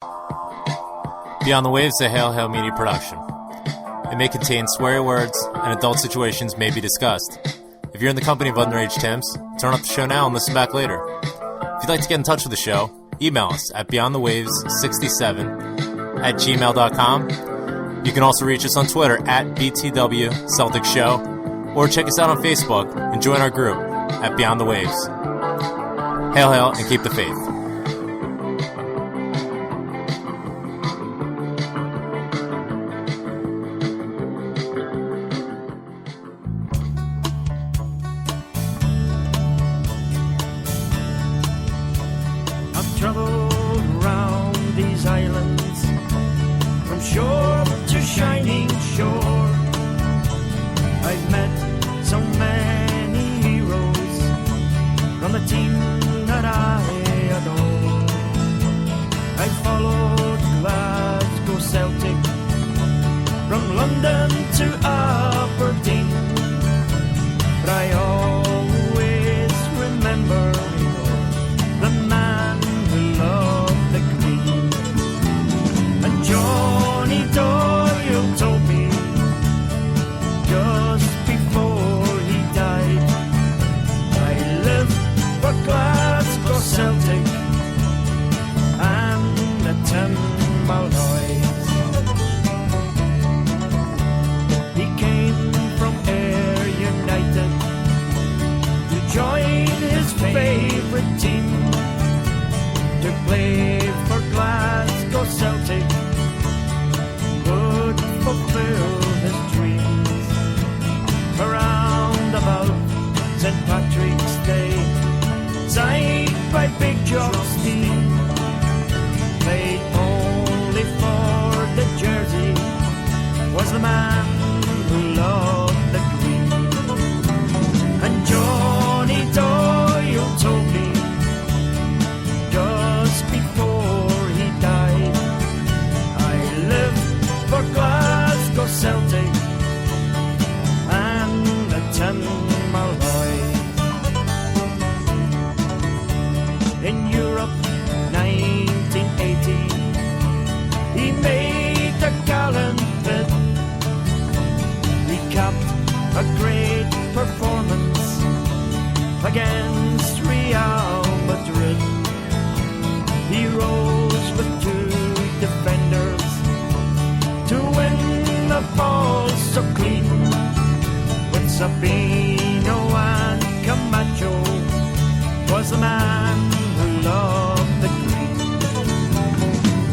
Beyond the Waves is a Hail Hail Media production. It may contain swear words and adult situations may be discussed. If you're in the company of underage Tims, turn off the show now and listen back later. If you'd like to get in touch with the show, email us at beyondthewaves67@gmail.com. You can also reach us on Twitter at BTW Celtic Show, or check us out on Facebook and join our group at Beyond the Waves. Hail, hail, and keep the faith. I've traveled around these islands, from shore to shining shore. I've met so many heroes from the team that I adore. I followed Glasgow Celtic from London to Aberdeen, but I always remember the man who loved the Queen. And Johnny Doyle told me just before he died, I live for Glasgow Celtic and the Timberloys. He came from Ayr United to join his favourite team, to play for Glasgow Celtic would fulfill his dreams. Around about St. Patrick's Day, side by Big Jock Steam, played only for the jersey, was the man who loved the Queen. And Johnny Doyle told me just before he died, I live for Glasgow Celtic and the Timberloys. In Europe 1980, he made a gallant bid. He capped a great performance against Real Madrid. He rose with two defenders to win the ball so clean. With Sabino and Camacho, was the man who loved the Queen.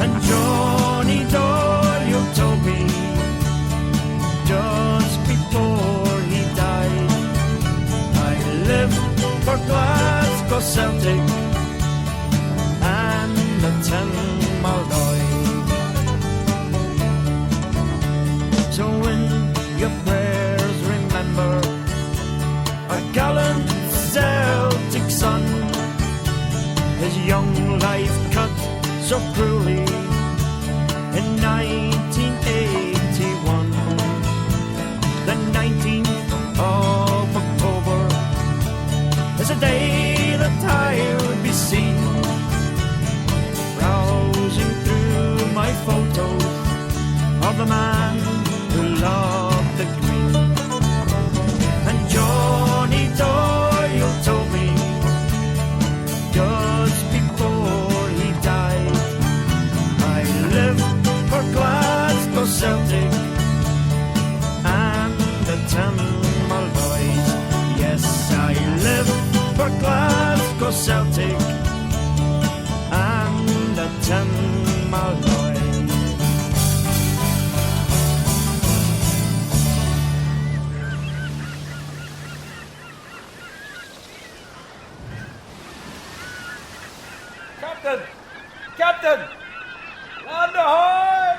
And Johnny Doyle told me just before he died, I live for Glasgow Celtic and the Timberloys. So in your prayers remember a gallant Celtic son, his young life cut so cruelly in 1981. The 19th of October is a day that I'll be seen, browsing through my photos of the man who loved the Queen. And Johnny Doyle told me just before he died, I live for Glasgow Celtic and the Timberloys. Yes, I live for Glasgow Celtic and the Timberloys. Captain! Captain! Land ahoy!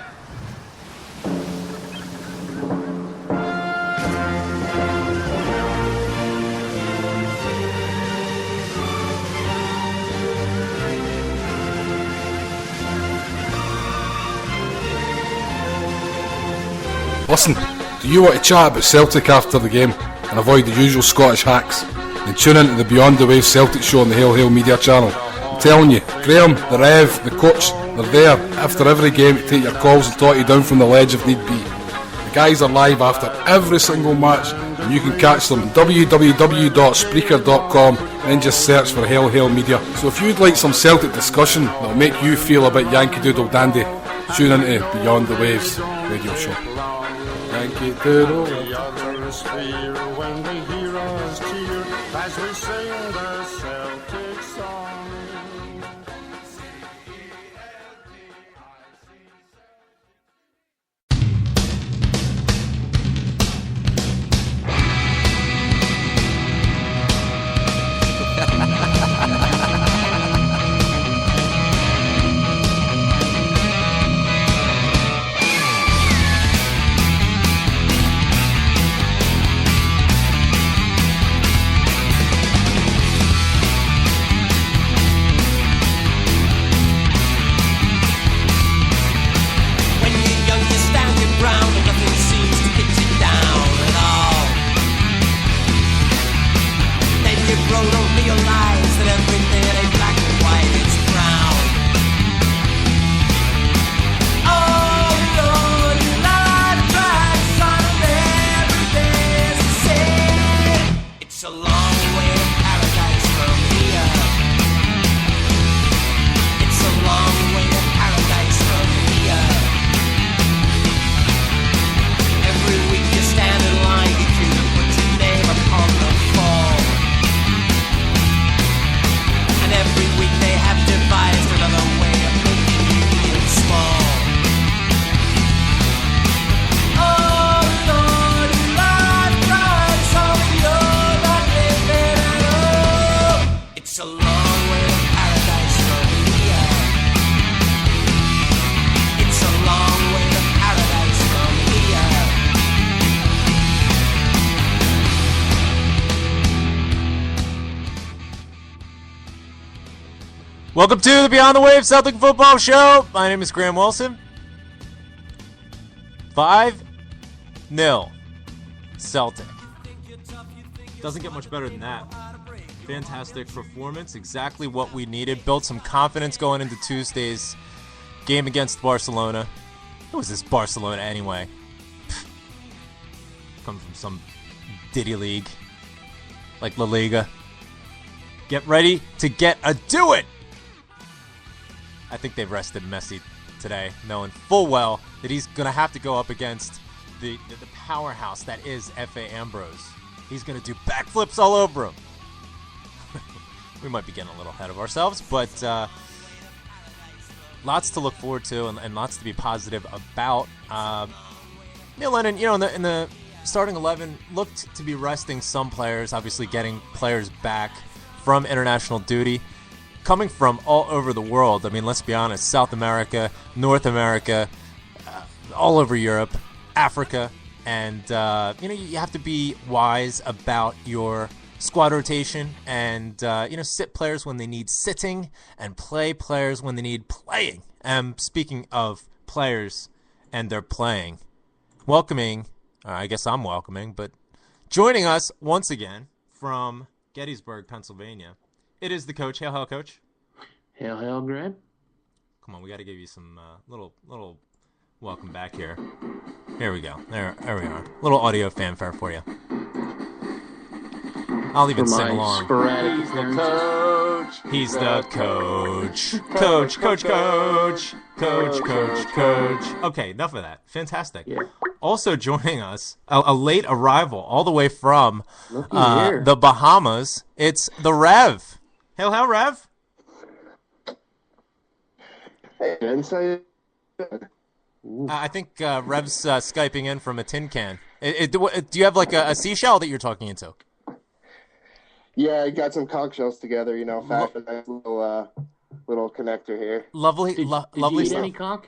Listen, do you want to chat about Celtic after the game and avoid the usual Scottish hacks? Then tune in to the Beyond the Waves Celtic show on the Hail Hail Media channel. telling you, Graham, the Rev, the coach, they're there after every game to take your calls and talk you down from the ledge if need be. The guys are live after every single match, and you can catch them at www.spreaker.com and then just search for Hail Hail Media. So if you'd like some Celtic discussion that'll make you feel a bit Yankee Doodle dandy, tune into Beyond the Waves radio show. Yankee Doodle. The atmosphere when they hear us cheer as we sing the Celtic song. Welcome to the Beyond the Waves Celtic Football Show. My name is Graham Wilson. 5-0 Celtic. Doesn't get much better than that. Fantastic performance. Exactly what we needed. Built some confidence going into Tuesday's game against Barcelona. Who is this Barcelona anyway? Come from some ditty league like La Liga. Get ready to get a do it. I think they've rested Messi today, knowing full well that he's going to have to go up against the powerhouse that is F.A. Ambrose. He's going to do backflips all over him. We might be getting a little ahead of ourselves, but lots to look forward to and lots to be positive about. Neil Lennon, in the starting 11, looked to be resting some players, obviously getting players back from international duty. Coming from all over the world. I mean, let's be honest, South America, North America, all over Europe, Africa, and, you have to be wise about your squad rotation and, sit players when they need sitting and play players when they need playing. Speaking of players and their playing, I guess I'm welcoming, but joining us once again from Gettysburg, Pennsylvania, it is the coach. Hail, hail, coach. Hail, hail, Graham. Come on, we got to give you some little welcome back here. Here we go. There we are. Little audio fanfare for you. I'll even sing along. He's the coach. He's the coach. Coach, coach, coach. Coach, coach, coach. Okay, enough of that. Fantastic. Yeah. Also joining us, a late arrival all the way from here. the Bahamas, it's the Rev. Hail, hail, Rev. Hey, Vince. I think Rev's Skyping in from a tin can. Do you have like a seashell that you're talking into? Yeah, I got some conch shells together, fashion a nice little connector here. Lovely, Did lovely you eat stuff. any conch?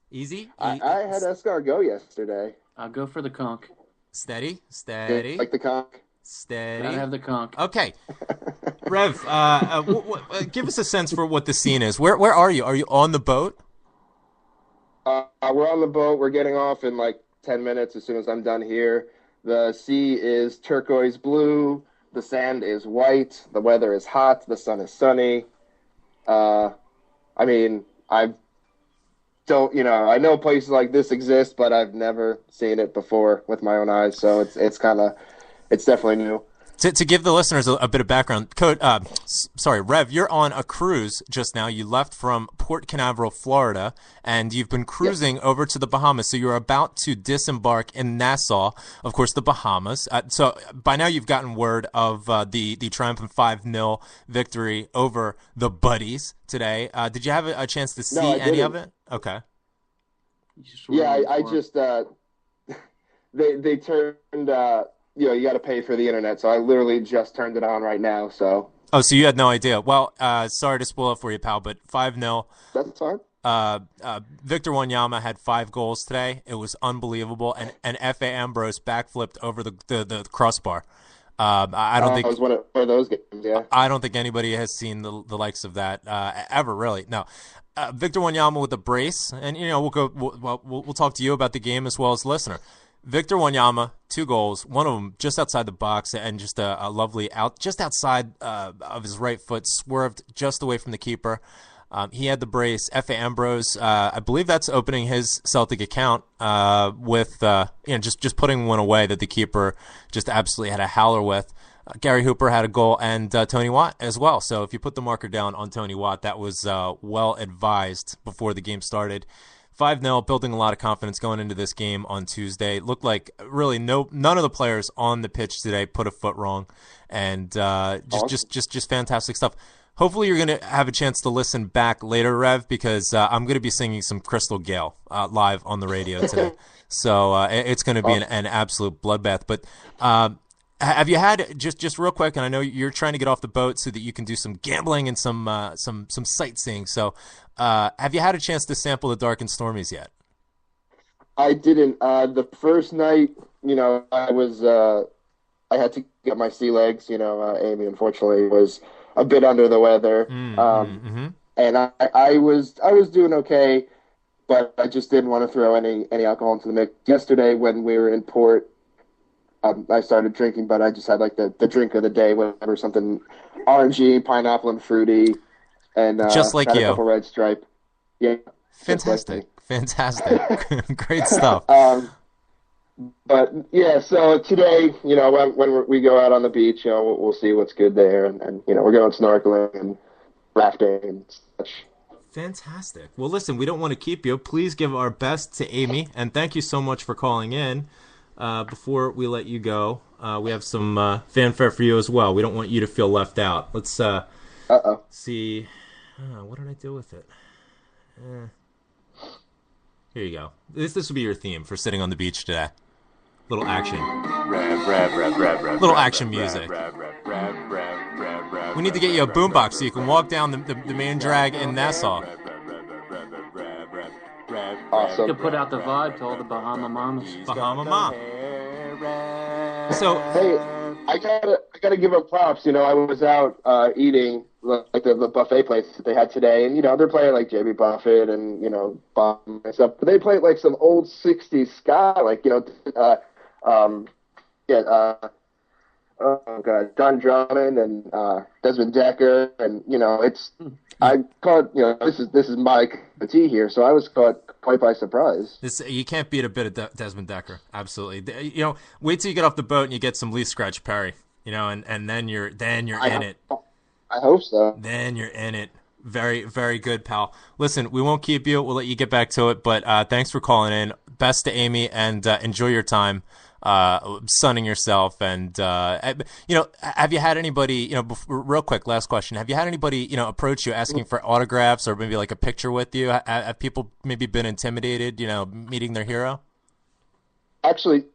Easy? I had escargot yesterday. I'll go for the conch. Steady. Like the conch. Steady. Gotta have the conch. Okay. Rev, give us a sense for what the scene is. Where are you? Are you on the boat? We're on the boat. We're getting off in like 10 minutes as soon as I'm done here. The sea is turquoise blue. The sand is white. The weather is hot. The sun is sunny. I mean, I don't, I know places like this exist, but I've never seen it before with my own eyes. So it's definitely new. To give the listeners a bit of background, Rev, you're on a cruise just now. You left from Port Canaveral, Florida, and you've been cruising over to the Bahamas. So you're about to disembark in Nassau, of course, the Bahamas. So by now you've gotten word of the triumphant 5-0 victory over the Buddies today. Did you have a chance to see any of it? Okay. Yeah, I just they turned. You got to pay for the internet, so I literally just turned it on right now. So. Oh, so you had no idea. Well, sorry to spoil it for you, pal, but 5-0. That's fine. Victor Wanyama had 5 goals today. It was unbelievable, and F.A. Ambrose backflipped over the crossbar. I don't think it was one of those games. Yeah. I don't think anybody has seen the likes of that ever, really. No. Victor Wanyama with a brace, and we'll talk to you about the game as well as the listener. Victor Wanyama, 2 goals, one of them just outside the box, and just a lovely just outside of his right foot, swerved just away from the keeper. He had the brace. F.A. Ambrose, I believe that's opening his Celtic account with just putting one away that the keeper just absolutely had a howler with. Gary Hooper had a goal, and Tony Watt as well. So if you put the marker down on Tony Watt, that was well advised before the game started. 5-0, building a lot of confidence going into this game on Tuesday. Looked like really none of the players on the pitch today put a foot wrong, and just fantastic stuff. Hopefully you're going to have a chance to listen back later, Rev, because I'm going to be singing some Crystal Gale live on the radio today. So it's going to be an absolute bloodbath. But have you had, just real quick, and I know you're trying to get off the boat so that you can do some gambling and some sightseeing. So have you had a chance to sample the Dark and Stormies yet? I didn't. The first night, I had to get my sea legs. Amy, unfortunately, was a bit under the weather. And I was doing okay, but I just didn't want to throw any alcohol into the mix. Yesterday, when we were in port, I started drinking, but I just had like the drink of the day, whatever, something orangey, pineapple, and fruity, and just like had you, a couple Red Stripe. Yeah, fantastic. Great stuff. But yeah, so today, when we go out on the beach, we'll see what's good there, and we're going snorkeling and rafting and such. Fantastic. Well, listen, we don't want to keep you. Please give our best to Amy, and thank you so much for calling in. Before we let you go, we have some fanfare for you as well. We don't want you to feel left out. Let's see. What did I do with it? Here you go. This will be your theme for sitting on the beach today. Little action. Little action music. We need to get you a boombox so you can walk down the main drag in Nassau. Awesome. To put out the vibe to all the Bahama Mamas. Bahama Mom. So hey, I gotta give them props. I was out eating like the buffet places that they had today, and they're playing like J.B. Buffett and Bob and stuff. But they played like some old '60s ska, like oh god, Don Drummond and Desmond Decker, and I caught this is my cup of tea here, so I was caught quite by surprise. You can't beat a bit of Desmond Decker, absolutely. Wait till you get off the boat and you get some Lee Scratch Perry, and then you're in it. I hope so. Then you're in it. Very, very good, pal. Listen, we won't keep you. We'll let you get back to it, but thanks for calling in. Best to Amy, and enjoy your time sunning yourself. And have you had anybody, real quick, last question, have you had anybody approach you asking for autographs or maybe like a picture with you? Have people maybe been intimidated meeting their hero? Actually,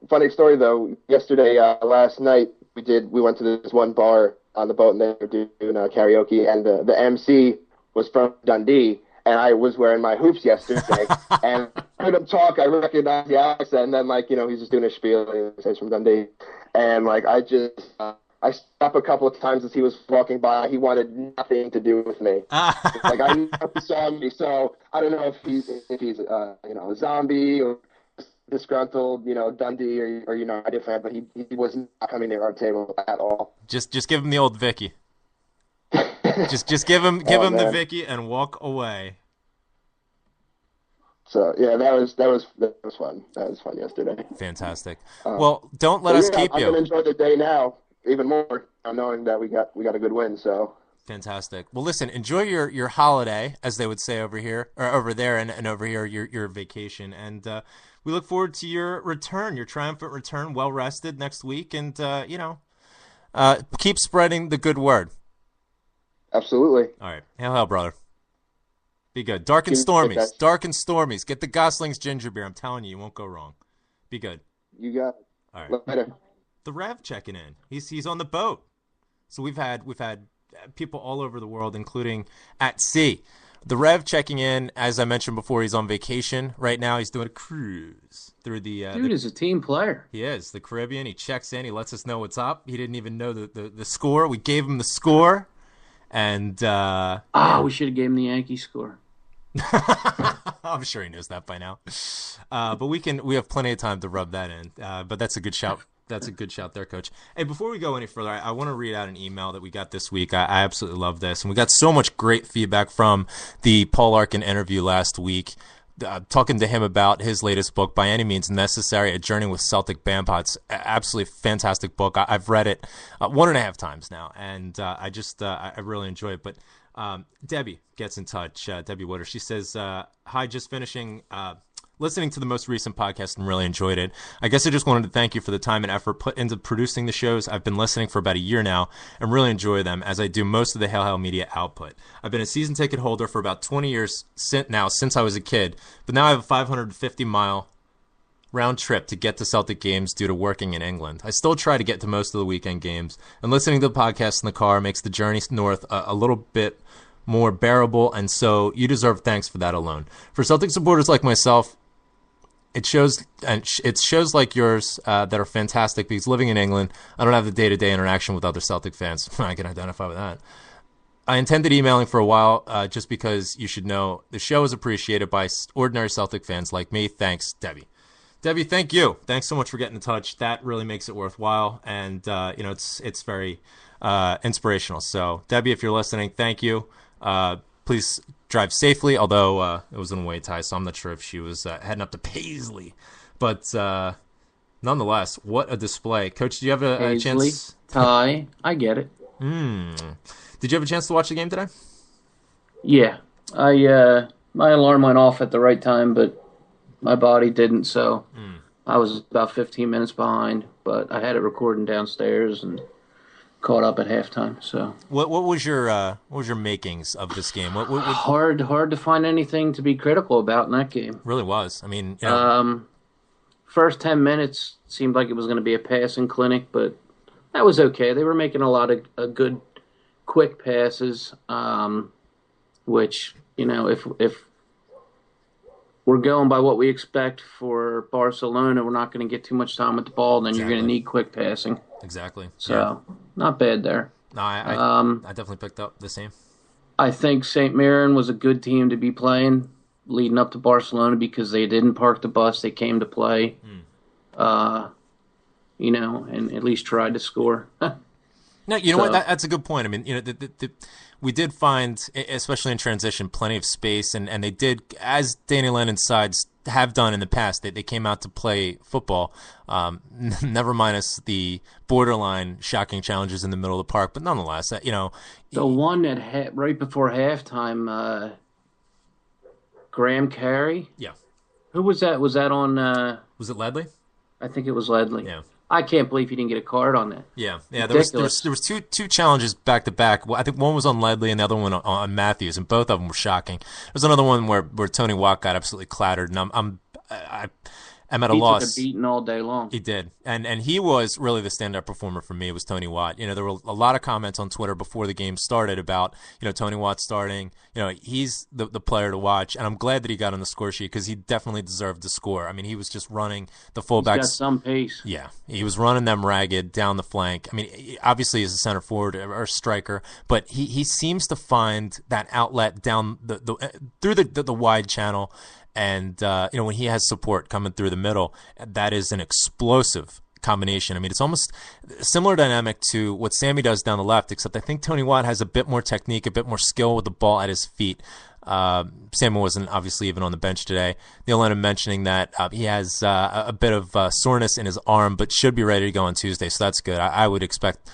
funny story though, yesterday, last night we went to this one bar on the boat, and they were doing karaoke, and the MC was from Dundee, and I was wearing my hoops yesterday, and I heard him talk, I recognized the accent, and then he's just doing a spiel, and he says from Dundee, and I stopped a couple of times as he was walking by. He wanted nothing to do with me. I knew he saw me, so I don't know if he's a zombie or disgruntled, Dundee or United fan, but he was not coming near our table at all. Just give him the old Vicky. Just give him the man. Vicky and walk away. So yeah, that was fun. That was fun yesterday. Fantastic. Well, don't let So, us yeah, keep I'm you. gonna enjoy the day now even more, knowing that we got a good win. So Fantastic. Well, listen, enjoy your holiday, as they would say over here, or over there, and over here, your vacation. And we look forward to your return, your triumphant return, well rested next week, and keep spreading the good word. absolutely. All right, hail, hail, brother. Be good. Dark and Keep it, Stormies. guys. Dark and Stormies. Get the Gosling's ginger beer. I'm telling you, you won't go wrong. Be good. You got it. All right. Later. The Rev checking in. He's on the boat. So we've had people all over the world, including at sea. The Rev checking in. As I mentioned before, he's on vacation right now. He's doing a cruise through the. Dude is a team player. He is the Caribbean. He checks in. He lets us know what's up. He didn't even know the score. We gave him the score, and we should have gave him the Yankee score. I'm sure he knows that by now. But we have plenty of time to rub that in. But that's a good shout. That's a good shout there, Coach. Hey, before we go any further, I want to read out an email that we got this week. I absolutely love this. And we got so much great feedback from the Paul Arkin interview last week, talking to him about his latest book, By Any Means Necessary, A Journey with Celtic Bandpots. Absolutely fantastic book. I've read it 1.5 times now, and I really enjoy it. But Debbie gets in touch, Debbie Woodard. She says, hi, just finishing listening to the most recent podcast and really enjoyed it. I guess I just wanted to thank you for the time and effort put into producing the shows. I've been listening for about a year now and really enjoy them, as I do most of the Hail Hail Media output. I've been a season ticket holder for about 20 years now, since I was a kid, but now I have a 550-mile round trip to get to Celtic games due to working in England. I still try to get to most of the weekend games, and listening to the podcast in the car makes the journey north a little bit more bearable, and so you deserve thanks for that alone. For Celtic supporters like myself, it shows like yours that are fantastic, because living in England, I don't have the day-to-day interaction with other Celtic fans. I can identify with that. I intended emailing for a while just because you should know the show is appreciated by ordinary Celtic fans like me. Thanks, Debbie. Debbie, thank you. Thanks so much for getting in touch. That really makes it worthwhile, and it's very inspirational. So, Debbie, if you're listening, thank you. Please drive safely, although it was in Waitai, so I'm not sure if she was heading up to Paisley. But nonetheless, what a display. Coach, do you have a chance? Tie. I get it. Did you have a chance to watch the game today? Yeah. My alarm went off at the right time, but my body didn't, so I was about 15 minutes behind. But I had it recording downstairs and caught up at halftime. So what was your makings of this game? What hard to find anything to be critical about in that game. Really was. I mean, first 10 minutes seemed like it was going to be a passing clinic, but that was okay. They were making a lot of good, quick passes, which if we're going by what we expect for Barcelona, we're not going to get too much time with the ball. Then You're going to need quick passing. Exactly. So not bad there. No, I definitely picked up the same. I think St. Mirren was a good team to be playing leading up to Barcelona because they didn't park the bus. They came to play, and at least tried to score. No, you know what? That's a good point. I mean, we did find, especially in transition, plenty of space, and they did, as Danny Lennon's sides have done in the past. They came out to play football. Never minus the borderline shocking challenges in the middle of the park, but nonetheless, the one that right before halftime, Graham Carey. Yeah. Who was that? Was that on? Was it Ledley? I think it was Ledley. Yeah. I can't believe he didn't get a card on that. Yeah. There was two challenges back to back. Well, I think one was on Ledley and the other one on Matthews, and both of them were shocking. There's another one where Tony Watt got absolutely clattered, and I'm at a loss. He took a beating all day long. He did, and he was really the standout performer for me. It was Tony Watt. There were a lot of comments on Twitter before the game started about Tony Watt starting. He's the player to watch, and I'm glad that he got on the score sheet because he definitely deserved to score. I mean, he was just running the fullbacks. He's got some pace. Yeah, he was running them ragged down the flank. I mean, obviously he's a center forward or striker, but he seems to find that outlet down through the wide channel. And when he has support coming through the middle, that is an explosive combination. I mean, it's almost a similar dynamic to what Sammy does down the left, except I think Tony Watt has a bit more technique, a bit more skill with the ball at his feet. Sammy wasn't obviously even on the bench today. Neil Lennon mentioning that he has a bit of soreness in his arm, but should be ready to go on Tuesday, so that's good. I would expect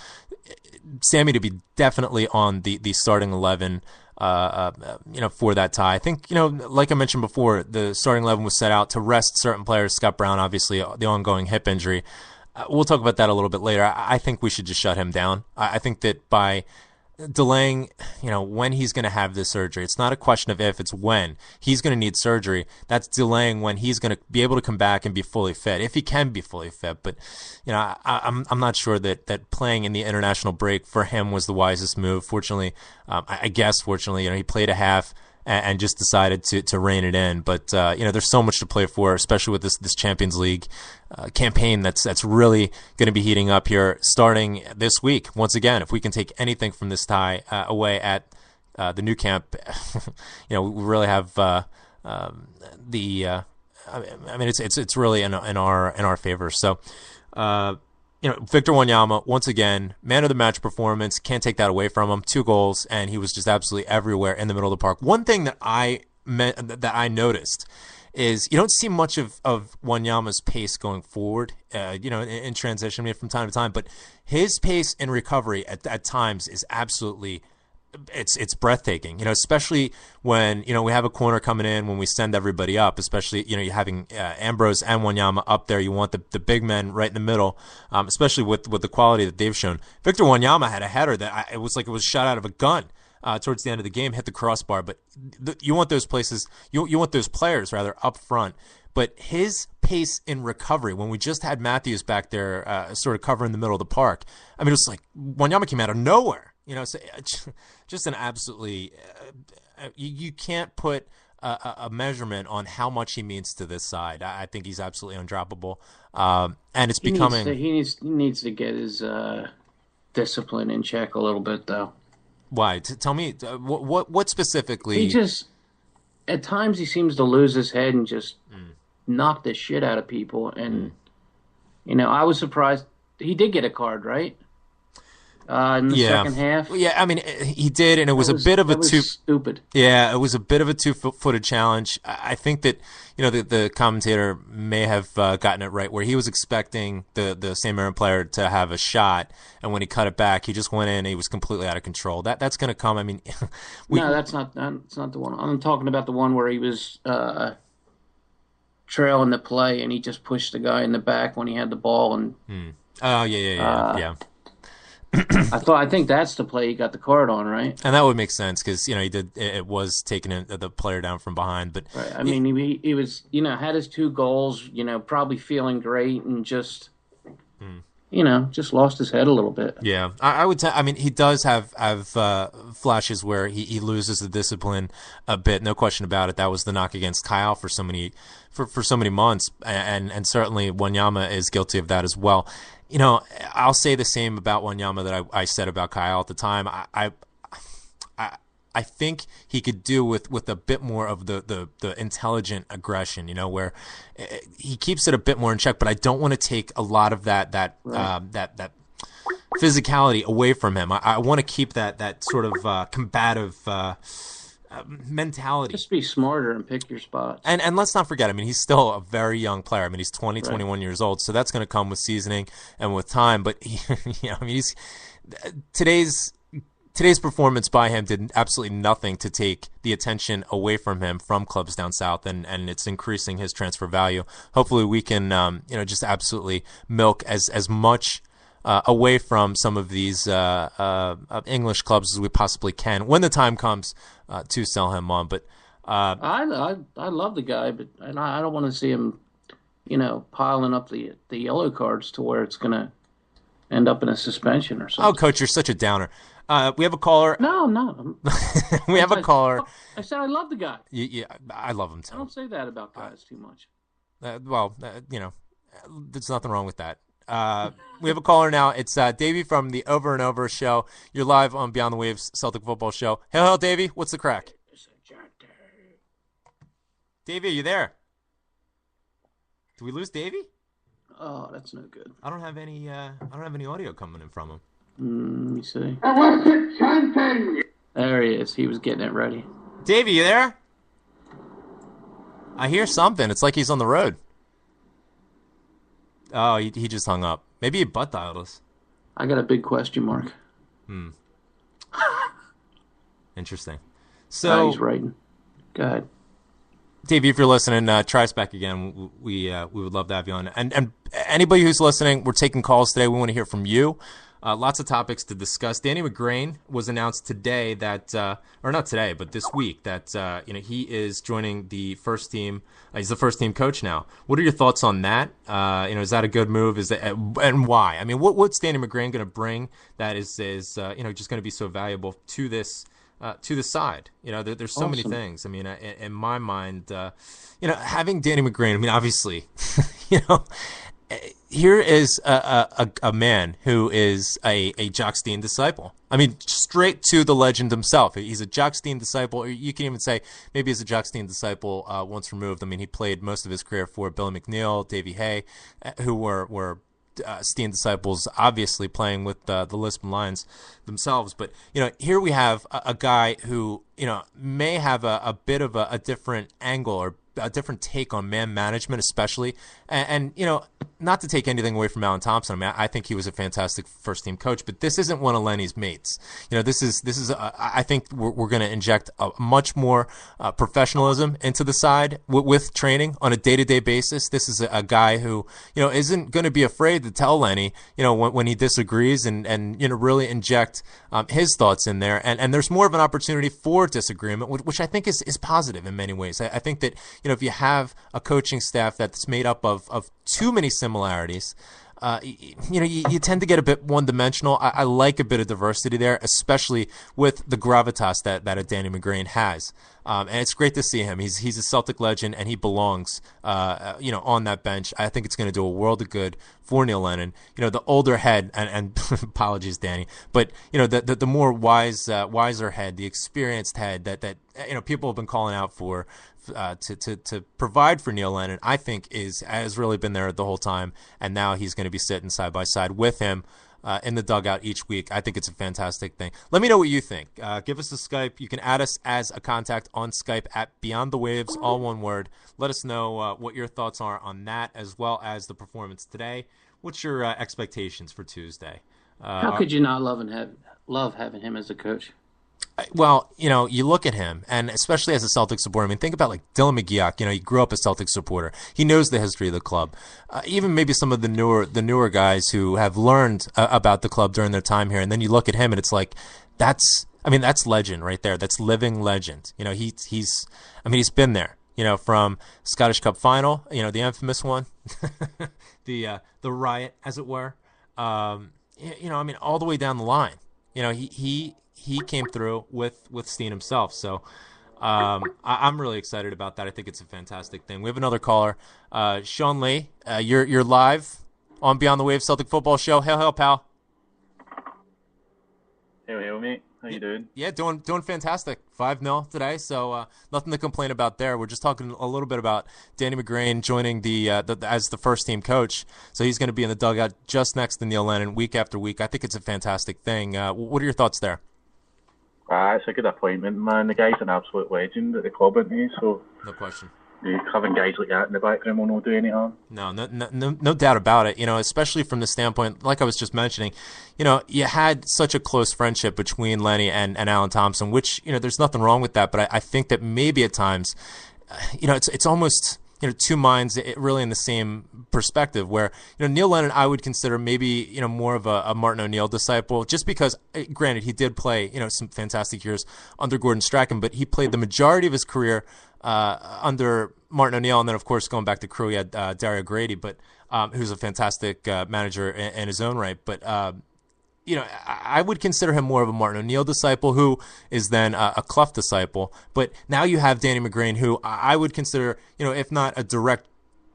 Sammy to be definitely on the starting 11 for that tie. I think, like I mentioned before, the starting 11 was set out to rest certain players. Scott Brown, obviously, the ongoing hip injury. We'll talk about that a little bit later. I think we should just shut him down. I think that by delaying, when he's going to have this surgery, it's not a question of if, it's when. He's going to need surgery. That's delaying when he's going to be able to come back and be fully fit, if he can be fully fit. But, I'm not sure that playing in the international break for him was the wisest move. Fortunately, he played a half and just decided to rein it in. But, there's so much to play for, especially with this Champions League campaign that's really going to be heating up here starting this week. Once again, if we can take anything from this tie away at the new camp, we really have it's really in our favor. So, Victor Wanyama, once again, man of the match performance. Can't take that away from him. 2 goals, and he was just absolutely everywhere in the middle of the park. One thing that I noticed is you don't see much of Wanyama's pace going forward, in transition, from time to time, but his pace in recovery at times is absolutely it's breathtaking, especially when, we have a corner coming in, when we send everybody up, especially, you're having Ambrose and Wanyama up there. You want the big men right in the middle, especially with the quality that they've shown. Victor Wanyama had a header that it was like it was shot out of a gun towards the end of the game, hit the crossbar. But you want those places, you want those players rather up front. But his pace in recovery, when we just had Matthews back there sort of covering the middle of the park, it was like Wanyama came out of nowhere. So just an absolutely you can't put a measurement on how much he means to this side. I think he's absolutely undroppable, and it's becoming. He needs to get his discipline in check a little bit, though. Why? Tell me what specifically? He just at times he seems to lose his head and just knock the shit out of people, and I was surprised he did get a card, right? In the second half. Yeah, he did, and it was a bit of a stupid. Yeah, it was a bit of a two-footed challenge. I think that the commentator may have gotten it right, where he was expecting the St. Mirren player to have a shot, and when he cut it back, he just went in and he was completely out of control. That's going to come. No, that's not the one. I'm talking about the one where he was trailing the play and he just pushed the guy in the back when he had the ball and. Oh yeah. I think that's the play he got the card on, right? And that would make sense because he did. It was taking the player down from behind, but right. He was had his 2 goals, probably feeling great and just just lost his head a little bit. Yeah, I would. He does have flashes where he loses the discipline a bit. No question about it. That was the knock against Kyle for so many months, and certainly Wanyama is guilty of that as well. I'll say the same about Wanyama that I said about Kyle at the time. I think he could do with a bit more of the intelligent aggression, where he keeps it a bit more in check. But I don't want to take a lot of that physicality away from him. I want to keep that sort of combative mentality. Just be smarter and pick your spots. And let's not forget, he's still a very young player. He's 20, right. 21 years old, so that's going to come with seasoning and with time. But he's today's performance by him did absolutely nothing to take the attention away from him from clubs down south, and it's increasing his transfer value. Hopefully, we can just absolutely milk as much away from some of these English clubs as we possibly can when the time comes to sell him on. But I love the guy, but I don't want to see him, piling up the yellow cards to where it's going to end up in a suspension or something. Oh, Coach, you're such a downer. We have a caller. No, I'm not. We have a caller. I said I love the guy. Yeah, I love him too. I don't say that about guys too much. There's nothing wrong with that. We have a caller now. It's Davey from the Over and Over show. You're live on Beyond the Waves Celtic Football Show. Hail, Davey. What's the crack? Davey, are you there? Did we lose Davey? Oh, that's no good. I don't have any audio coming in from him. Let me see. I was chanting. There he is. He was getting it ready. Davey, you there? I hear something. It's like he's on the road. Oh, he just hung up. Maybe he butt dialed us. I got a big question mark. Interesting. So he's writing. Go ahead. Davey, if you're listening, try us back again. We would love to have you on. And anybody who's listening, we're taking calls today. We want to hear from you. Lots of topics to discuss. Danny McGrain was announced today that, or not today, but this week that he is joining the first team. He's the first team coach now. What are your thoughts on that? Is that a good move? Is that, and why? I mean, what's Danny McGrain going to bring that is just going to be so valuable to this? To the side, there's so many things. I mean, in my mind, having Danny McGrain. I mean, obviously, here is a man who is a Jock Stein disciple. I mean, straight to the legend himself. He's a Jock Stein disciple. Or you can even say maybe he's a Jock Stein disciple once removed. I mean, he played most of his career for Billy McNeil, Davey Hay, who were Stein disciples, obviously playing with the Lisbon Lions themselves. But here we have a guy who may have a bit of a different angle or a different take on man management, especially, and not to take anything away from Alan Thompson. I mean, I think he was a fantastic first team coach, but this isn't one of Lenny's mates. This is I think we're going to inject a much more professionalism into the side with training on a day-to-day basis. This is a guy who isn't going to be afraid to tell Lenny when he disagrees and really inject his thoughts in there. And there's more of an opportunity for disagreement, which I think is positive in many ways. I think that if you have a coaching staff that's made up of too many similarities, you tend to get a bit one-dimensional. I like a bit of diversity there, especially with the gravitas that a Danny McGrain has. And it's great to see him. He's a Celtic legend, and he belongs, on that bench. I think it's going to do a world of good for Neil Lennon. The older head, and apologies, Danny, but the more wiser head, the experienced head that people have been calling out for. To provide for Neil Lennon, I think has really been there the whole time, and now he's going to be sitting side by side with him in the dugout each week. I think it's a fantastic thing. Let me know what you think. Give us a Skype. You can add us as a contact on Skype at Beyond the Waves, all one word. Let us know what your thoughts are on that, as well as the performance today. What's your expectations for Tuesday? How could you not love having him as a coach? Well, you look at him, and especially as a Celtic supporter, I mean, think about like Dylan McGeoch. He grew up a Celtic supporter. He knows the history of the club. Even maybe some of the newer guys who have learned about the club during their time here, and then you look at him, and it's like, that's legend right there. That's living legend. He's been there. From Scottish Cup final, the infamous one, the riot, as it were. All the way down the line. He came through with Steen himself. So I'm really excited about that. I think it's a fantastic thing. We have another caller. Sean Lee, you're live on Beyond the Waves Celtic Football Show. Hail, pal. Hail, mate. How you doing? Yeah, doing fantastic. 5-0 today, so nothing to complain about there. We're just talking a little bit about Danny McGrain joining as the first team coach. So he's going to be in the dugout just next to Neil Lennon week after week. I think it's a fantastic thing. What are your thoughts there? It's a good appointment, man. The guy's an absolute legend at the club, isn't he? So no question. Having guys like that in the background will not do any harm. No doubt about it. Especially from the standpoint, like I was just mentioning, you had such a close friendship between Lenny and Alan Thompson, which there's nothing wrong with that. But I think that maybe at times, it's almost two minds really in the same perspective, where Neil Lennon I would consider maybe more of a Martin O'Neill disciple, just because granted he did play some fantastic years under Gordon Strachan, but he played the majority of his career under Martin O'Neill, and then of course going back to Crewe he had Dario Grady, but who's a fantastic manager in his own right. But I would consider him more of a Martin O'Neill disciple, who is then a Clough disciple. But now you have Danny McGrain, who I would consider, if not a direct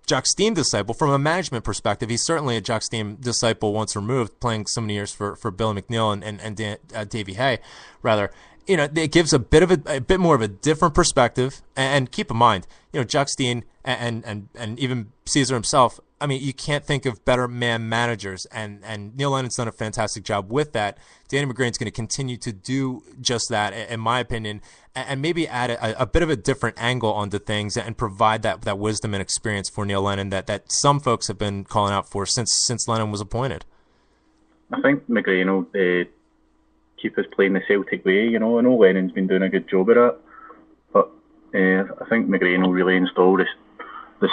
Jock Stein disciple, from a management perspective, he's certainly a Jock Stein disciple once removed, playing so many years for Billy McNeil and Davey Hay, rather. It gives a bit more of a different perspective. And keep in mind, Jock Stein and even Caesar himself I mean, you can't think of better man managers, and Neil Lennon's done a fantastic job with that. Danny McGrain's going to continue to do just that, in my opinion, and maybe add a bit of a different angle onto things and provide that wisdom and experience for Neil Lennon that some folks have been calling out for since Lennon was appointed. I think McGrain will keep us playing the Celtic way. I know Lennon's been doing a good job of that, but I think McGrain will really install the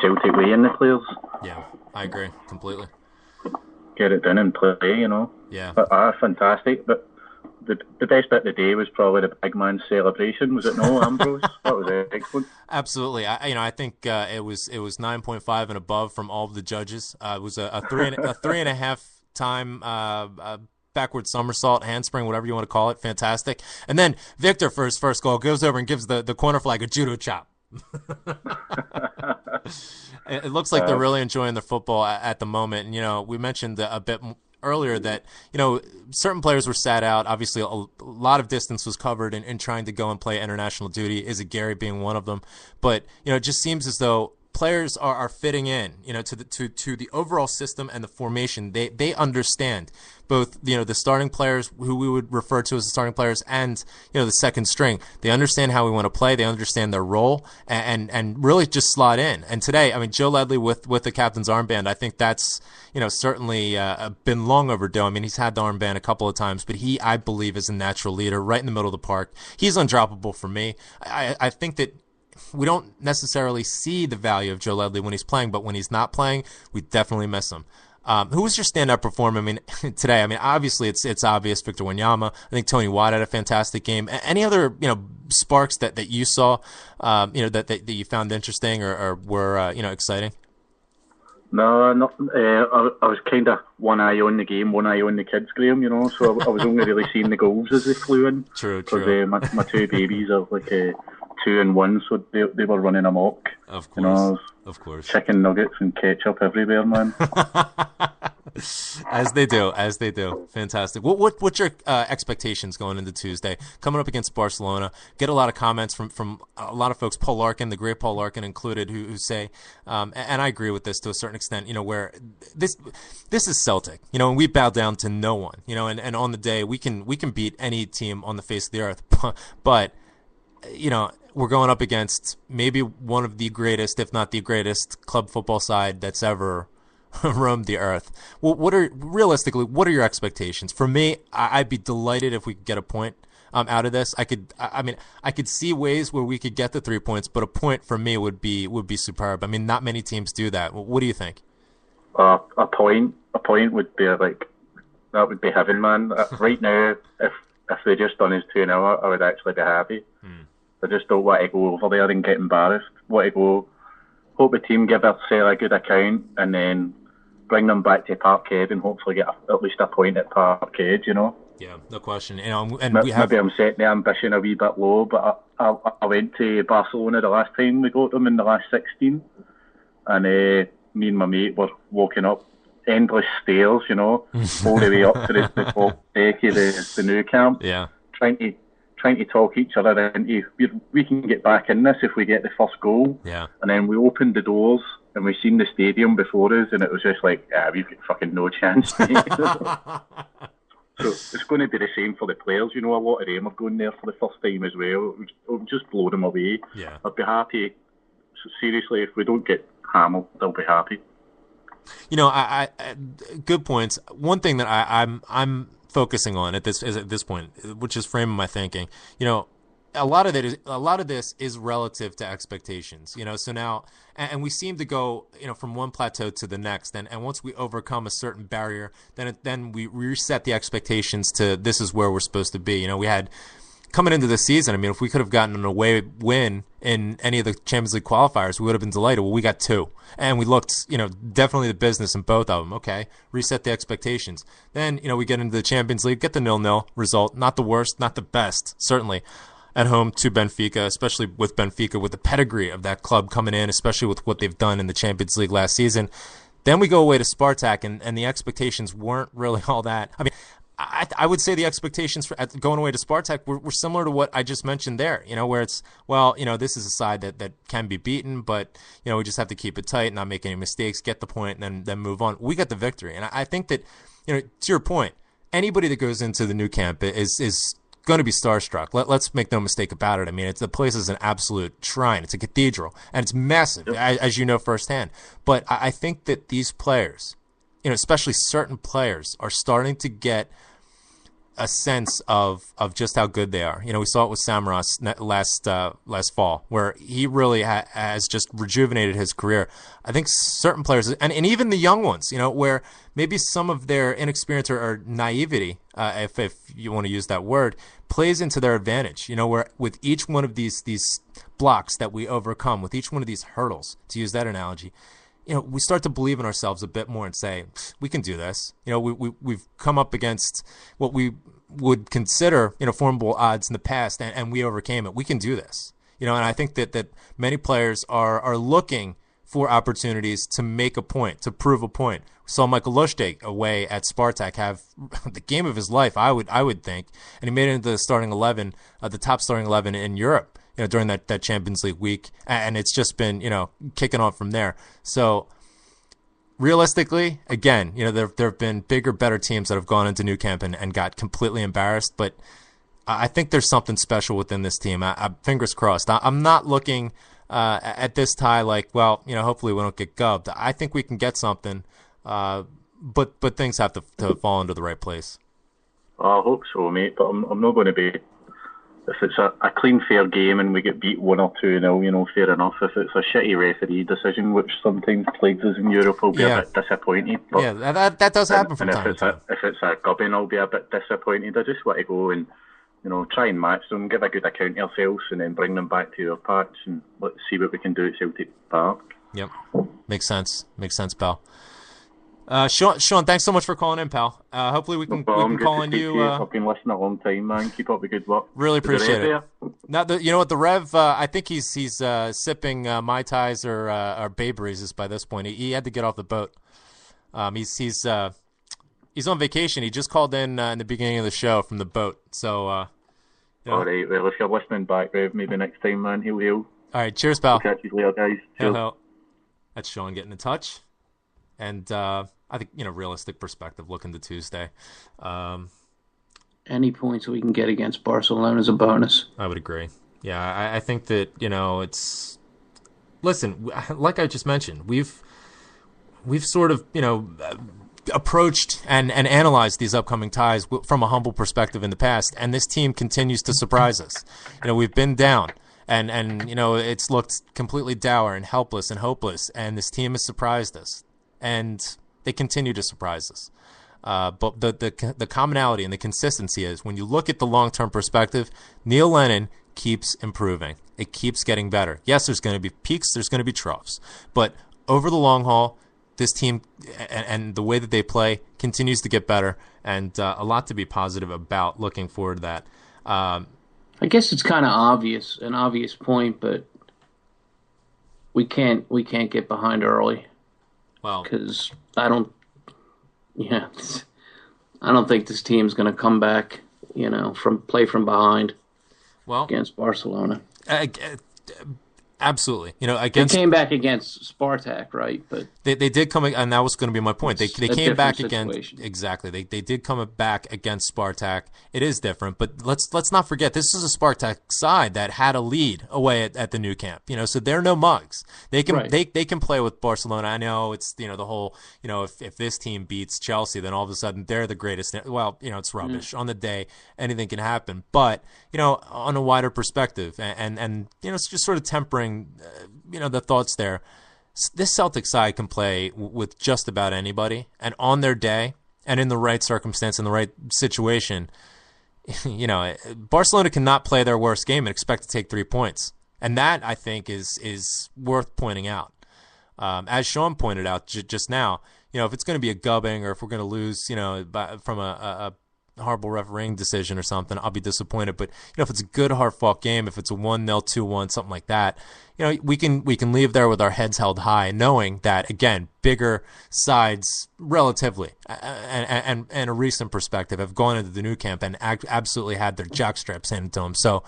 Celtic way in the players. Yeah, I agree completely. Get it done and play, Yeah. But fantastic. But the best bit of the day was probably the big man's celebration. Was it no, Ambrose? That was excellent. Absolutely. I think it was 9.5 and above from all of the judges. It was a 3.5 time backward somersault, handspring, whatever you want to call it. Fantastic. And then Victor, for his first goal, goes over and gives the corner flag a judo chop. It looks like they're really enjoying their football at the moment. And, we mentioned a bit earlier that, certain players were sat out. Obviously, a lot of distance was covered in trying to go and play international duty, Izzy Gary being one of them. But, it just seems as though players are fitting in, to the overall system and the formation. They understand both, the starting players, who we would refer to as the starting players, and, the second string. They understand how we want to play. They understand their role and really just slot in. And today, Joe Ledley with the captain's armband, I think that's, certainly been long overdue. He's had the armband a couple of times, but he, I believe, is a natural leader right in the middle of the park. He's undroppable for me. I think that we don't necessarily see the value of Joe Ledley when he's playing, but when he's not playing, we definitely miss him. Who was your standout performer? Today, obviously it's obvious, Victor Wanyama. I think Tony Watt had a fantastic game. Any other, sparks that you saw, that you found interesting or were, exciting? No, nothing. I was kind of one eye on the game, one eye on the kids, Graham, so I was only really seeing the goals as they flew in. True. Because my two babies are like 2 and 1, so they were running amok. Of course. Of course. Chicken nuggets and ketchup everywhere, man. As they do. Fantastic. What's your expectations going into Tuesday? Coming up against Barcelona, get a lot of comments from a lot of folks, Paul Larkin, the great Paul Larkin included, who say, and I agree with this to a certain extent, where this is Celtic, and we bow down to no one, and on the day we can beat any team on the face of the earth, but we're going up against maybe one of the greatest, if not the greatest, club football side that's ever roamed the earth. Well, what are your expectations? For me, I'd be delighted if we could get a point out of this. I could see ways where we could get the 3 points, but a point for me would be superb. Not many teams do that. What do you think? A point would be that would be heaven, man. Right now, if they just done us 2-0, I would actually be happy. I just don't want to go over there and get embarrassed. Want to go, hope the team give themselves a good account, and then bring them back to Parkhead and hopefully get at least a point at Parkhead, Yeah, no question. And maybe I'm setting the ambition a wee bit low, but I went to Barcelona the last time we got them in the last 16, and me and my mate were walking up endless stairs, all the way up to the top deck of the new camp. Yeah. Trying to talk each other into, we can get back in this if we get the first goal. Yeah. And then we opened the doors and we seen the stadium before us, and it was just like, we've got fucking no chance. So it's going to be the same for the players. A lot of them are going there for the first time as well. It would just blow them away. Yeah. I'd be happy. Seriously, if we don't get hammered, I'll be happy. I good points. One thing that I'm focusing on at this point, which is framing my thinking, a lot of this is relative to expectations, so now, and we seem to go, from one plateau to the next, and once we overcome a certain barrier, then we reset the expectations to this is where we're supposed to be. We had coming into the season, if we could have gotten an away win in any of the Champions League qualifiers, we would have been delighted. Well, we got 2, and we looked, definitely the business in both of them. Okay, reset the expectations. Then, we get into the Champions League, get the 0-0 result. Not the worst, not the best, certainly. At home to Benfica, especially with Benfica, with the pedigree of that club coming in, especially with what they've done in the Champions League last season. Then we go away to Spartak, and the expectations weren't really all that. I would say the expectations going away to Spartak were similar to what I just mentioned there, where it's, well, this is a side that can be beaten, but, we just have to keep it tight, not make any mistakes, get the point, and then move on. We got the victory. And I think that, to your point, anybody that goes into the new camp is going to be starstruck. Let's make no mistake about it. I mean, the place is an absolute shrine. It's a cathedral, and it's massive, as you know firsthand. But I think that these players, especially certain players, are starting to get a sense of just how good they are. We saw it with Samaras last fall, where he really has just rejuvenated his career. I think certain players, and even the young ones, where maybe some of their inexperience or naivety, if you want to use that word, plays into their advantage. Where with each one of these blocks that we overcome, with each one of these hurdles, to use that analogy, we start to believe in ourselves a bit more and say, we can do this. We've come up against what we would consider, formidable odds in the past, and we overcame it. We can do this. And I think that many players are looking for opportunities to make a point, to prove a point. We saw Michael Lustig away at Spartak have the game of his life, I would think, and he made it into the starting 11, the top starting 11 in Europe. During that Champions League week, and it's just been, kicking on from there. So realistically, again, there have been bigger, better teams that have gone into Nou Camp and got completely embarrassed, but I think there's something special within this team. Fingers crossed. I'm not looking at this tie like, well, hopefully we don't get gubbed. I think we can get something, but things have to fall into the right place. I hope so, mate, but I'm not going to be... If it's a clean, fair game and we get beat 1 or 2-0, fair enough. If it's a shitty referee decision, which sometimes plagues us in Europe, I'll be a bit disappointed. But, that does happen from time to time. If it's a gubbing, I'll be a bit disappointed. I just want to go and, try and match them, give a good account of ourselves, and then bring them back to our patch and let's see what we can do at Celtic Park. Yep, makes sense, pal. Sean, thanks so much for calling in, pal. Hopefully we can call on you. I've been listening a long time, man. Keep up the good work. Really appreciate it. Now, you know what, the Rev, I think he's sipping Mai Tais or Bay Breezes by this point. He had to get off the boat. He's on vacation. He just called in the beginning of the show from the boat. So, all right. Well, if you're listening back, Rev, maybe next time, man. He'll. All right. Cheers, pal. Catch you later, guys. Cheers. That's Sean getting in touch. And I think, realistic perspective, looking to Tuesday. Any points we can get against Barcelona is a bonus. I would agree. Yeah, I think that, it's... Listen, like I just mentioned, we've sort of, approached and analyzed these upcoming ties from a humble perspective in the past, and this team continues to surprise us. We've been down. And it's looked completely dour and helpless and hopeless, and this team has surprised us. And they continue to surprise us. But the commonality and the consistency is, when you look at the long-term perspective, Neil Lennon keeps improving. It keeps getting better. Yes, there's going to be peaks, there's going to be troughs. But over the long haul, this team and the way that they play continues to get better, and a lot to be positive about. Looking forward to that. I guess it's kind of an obvious point, but we can't get behind early. Well, because I don't think this team's going to come back, from behind. Well, against Barcelona. Absolutely. They came back against Spartak, right? But they did come, and that was going to be my point. They came back against situation. Exactly. They did come back against Spartak. It is different, but let's not forget, this is a Spartak side that had a lead away at the Nou Camp. So they're no mugs. They can they can play with Barcelona. I know it's the whole if this team beats Chelsea, then all of a sudden they're the greatest. Well, it's rubbish. On the day, anything can happen. But on a wider perspective, and it's just sort of tempering the thoughts there. This Celtic side can play with just about anybody, and on their day and in the right circumstance, in the right situation, Barcelona cannot play their worst game and expect to take 3 points. And that, I think, is worth pointing out. As Sean pointed out just now, if it's going to be a gubbing, or if we're going to lose, from a horrible refereeing decision or something, I'll be disappointed. But if it's a good, hard-fought game, if it's a 1-0, 2-1, something like that, we can leave there with our heads held high, knowing that, again, bigger sides relatively and a recent perspective have gone into the new camp and absolutely had their jockstraps handed to them. So,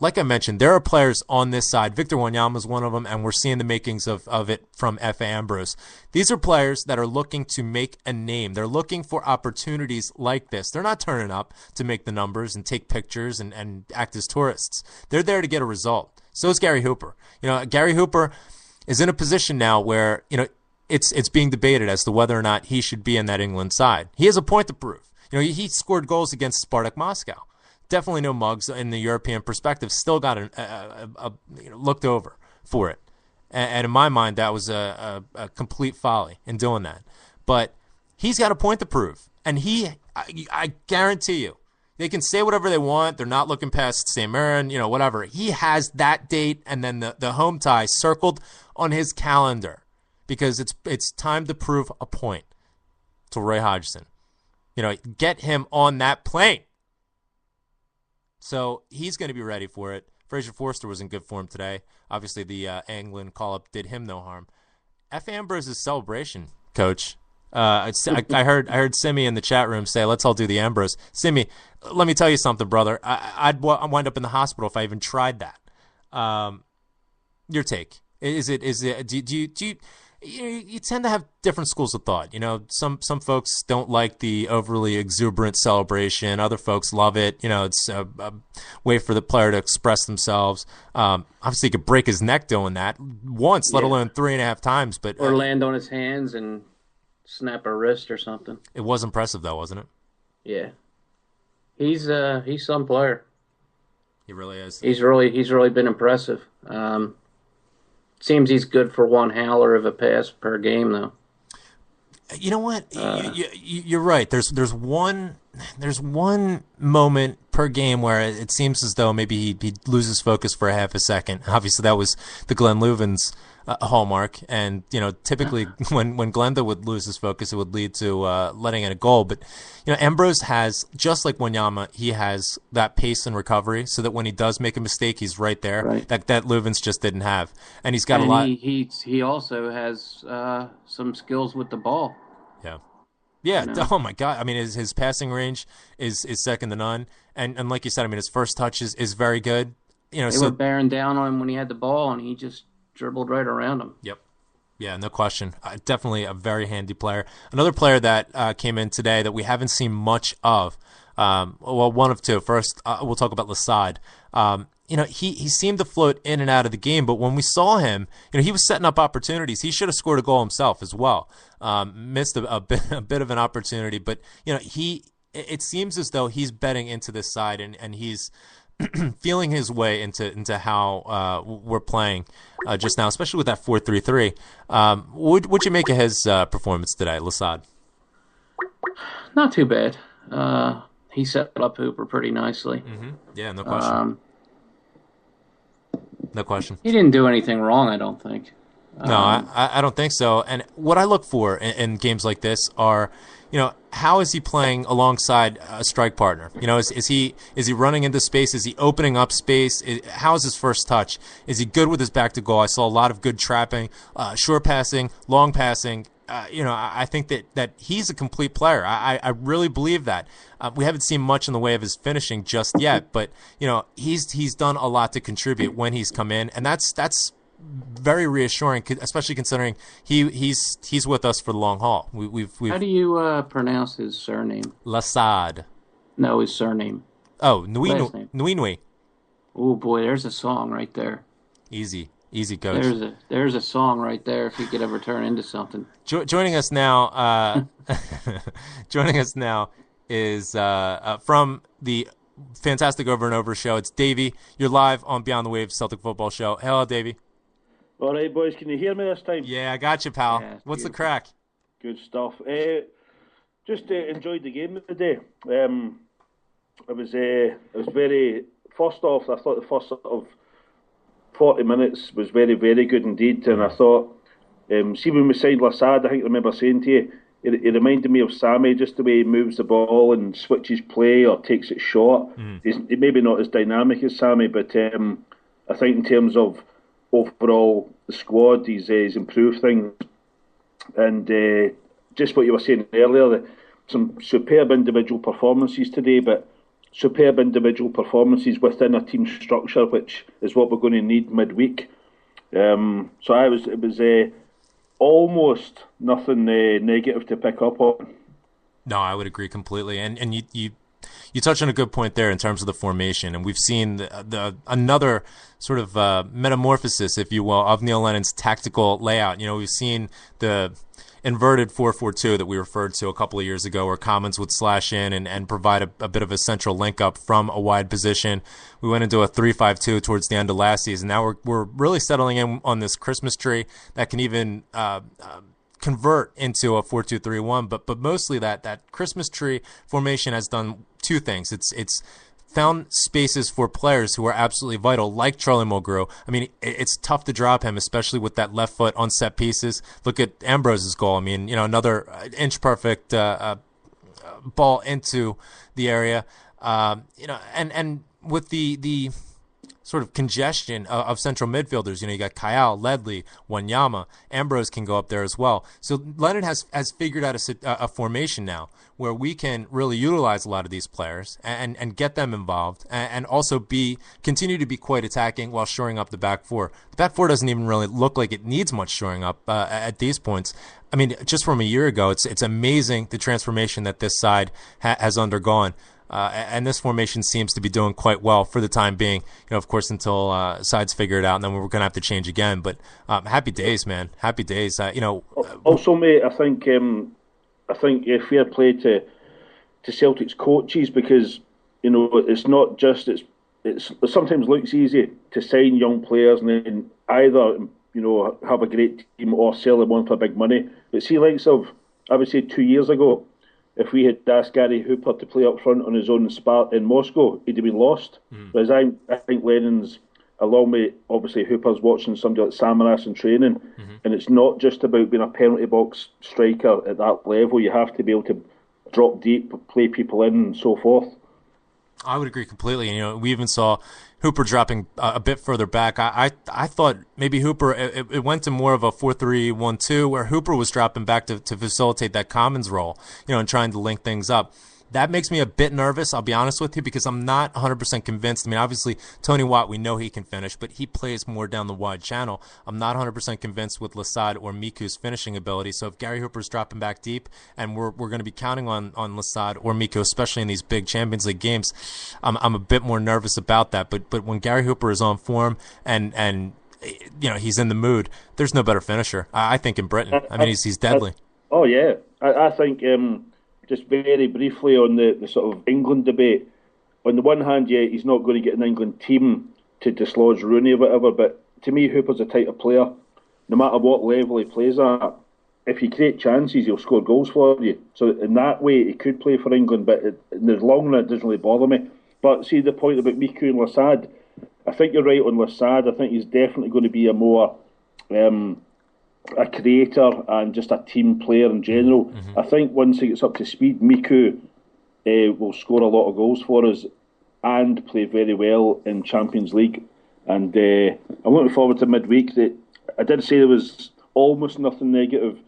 like I mentioned, there are players on this side. Victor Wanyama is one of them, and we're seeing the makings of it from F.A. Ambrose. These are players that are looking to make a name. They're looking for opportunities like this. They're not turning up to make the numbers and take pictures and act as tourists. They're there to get a result. So is Gary Hooper. Gary Hooper is in a position now where, it's being debated as to whether or not he should be in that England side. He has a point to prove. He scored goals against Spartak Moscow. Definitely no mugs in the European perspective. Still got looked over for it. And in my mind, that was a complete folly in doing that. But he's got a point to prove. And I guarantee you, they can say whatever they want. They're not looking past St. Mirren, whatever. He has that date and then the home tie circled on his calendar because it's time to prove a point to Roy Hodgson. Get him on that plane. So he's going to be ready for it. Fraser Forster was in good form today. Obviously, the England call-up did him no harm. F. Ambrose's celebration, Coach. I heard Simi in the chat room say, "Let's all do the Ambrose." Simi, let me tell you something, brother. I'd wind up in the hospital if I even tried that. Your take is it? Do you tend to have different schools of thought? Some folks don't like the overly exuberant celebration. Other folks love it. It's a way for the player to express themselves. Obviously, he could break his neck doing that once, let alone 3.5 times. But or land on his hands and snap a wrist or something. It was impressive, though, wasn't it? Yeah, he's some player. He really is. He's really been impressive. Seems he's good for one howler of a pass per game, though. You know what? You're right. There's one moment per game where it seems as though maybe he loses focus for a half a second. Obviously, that was the Glenn Leuven's hallmark, and typically when Glenda would lose his focus, it would lead to letting in a goal. But Ambrose has, just like Wanyama, he has that pace and recovery, so that when he does make a mistake, he's right there. Right. That Leuven's just didn't have, and he's got a lot. He also has some skills with the ball. Yeah. Oh my God. I mean, his passing range is second to none, and like you said, I mean, his first touch is very good. They were bearing down on him when he had the ball, and he just dribbled right around him. Yep. Yeah, no question. Definitely a very handy player. Another player that came in today that we haven't seen much of. Well, one of two. First, we'll talk about Lasad. He seemed to float in and out of the game, but when we saw him, he was setting up opportunities. He should have scored a goal himself as well. Missed a bit of an opportunity, but it seems as though he's betting into this side and he's feeling his way into how we're playing just now, especially with that 4-3-3. What'd you make of his performance today, Lasad? Not too bad. He set up Hooper pretty nicely. Mm-hmm. Yeah, no question. No question. He didn't do anything wrong, I don't think. No, I don't think so. And what I look for in games like this are, how is he playing alongside a strike partner? Is he running into space? Is he opening up space? How is his first touch? Is he good with his back to goal? I saw a lot of good trapping, short passing, long passing. I think that he's a complete player. I really believe that. We haven't seen much in the way of his finishing just yet, but he's done a lot to contribute when he's come in, and that's very reassuring, especially considering he's with us for the long haul. We've How do you pronounce his surname? Lasad. No, his surname. Oh, Nui. Oh boy, there's a song right there. Easy, coach. There's a song right there. If he could ever turn into something. Joining us now is from the fantastic Over and Over show. It's Davey. You're live on Beyond the Waves Celtic Football Show. Hello, Davey. All right, boys. Can you hear me this time? Yeah, I got you, pal. Yeah, what's beautiful. The crack? Good stuff. Just enjoyed the game today. It was very. First off, I thought the first sort of 40 minutes was very, very good indeed, and I thought, see when we signed Lasad, I think I remember saying to you, it reminded me of Sammy, just the way he moves the ball and switches play or takes it short. He's maybe not as dynamic as Sammy, but I think in terms of overall the squad, he's improved things, and just what you were saying earlier, some superb individual performances today, but superb individual performances within a team structure, which is what we're going to need midweek. So it was almost nothing negative to pick up on. No, I would agree completely. And you touched on a good point there in terms of the formation, and we've seen the another sort of metamorphosis, if you will, of Neil Lennon's tactical layout. We've seen the inverted 4-4-2 that we referred to a couple of years ago, where Commons would slash in and provide a bit of a central link up from a wide position. We went into a 3-5-2 towards the end of last season. Now we're really settling in on this Christmas tree that can even convert into a 4-2-3-1, but mostly that Christmas tree formation has done two things. It's found spaces for players who are absolutely vital, like Charlie Mulgrew. I mean, it's tough to drop him, especially with that left foot on set pieces. Look at Ambrose's goal. I mean, another inch perfect ball into the area. And with the sort of congestion of central midfielders. You got Kyle, Ledley, Wanyama, Ambrose can go up there as well. So Lennon has figured out a formation now where we can really utilize a lot of these players and get them involved and also continue to be quite attacking while shoring up the back four. The back four doesn't even really look like it needs much shoring up at these points. I mean, just from a year ago, it's amazing the transformation that this side has undergone. And this formation seems to be doing quite well for the time being, of course, until sides figure it out, and then we're going to have to change again. But happy days, man. Happy days. Also, mate, I think fair play to Celtic's coaches, because it's not just it sometimes looks easy to sign young players and then either have a great team or sell them on for big money. But see, I would say 2 years ago, if we had asked Gary Hooper to play up front on his own in Moscow, he'd have been lost. Whereas I think Lennon's, along with obviously Hooper's, watching somebody like Samaras in training, and it's not just about being a penalty box striker at that level. You have to be able to drop deep, play people in, and so forth. I would agree completely. We even saw Hooper dropping a bit further back. I thought maybe Hooper, it went to more of a 4-3-1-2 where Hooper was dropping back to facilitate that Commons role, and trying to link things up. That makes me a bit nervous, I'll be honest with you, because I'm not 100% convinced. I mean, obviously, Tony Watt, we know he can finish, but he plays more down the wide channel. I'm not 100% convinced with Lasad or Miku's finishing ability. So if Gary Hooper's dropping back deep, and we're going to be counting on Lasad or Miku, especially in these big Champions League games, I'm a bit more nervous about that. But when Gary Hooper is on form and he's in the mood, there's no better finisher, I think, in Britain. I mean, he's deadly. Oh, yeah. I think... just very briefly on the sort of England debate. On the one hand, yeah, he's not going to get an England team to dislodge Rooney or whatever, but to me, Hooper's a type of player. No matter what level he plays at, if you create chances, he'll score goals for you. So in that way, he could play for England, but in the long run, it doesn't really bother me. But see the point about Miku and Lasad, I think you're right on Lasad. I think he's definitely going to be a more... a creator and just a team player in general. I think once he gets up to speed, Miku will score a lot of goals for us and play very well in Champions League. And I'm looking forward to midweek. I did say there was almost nothing negative.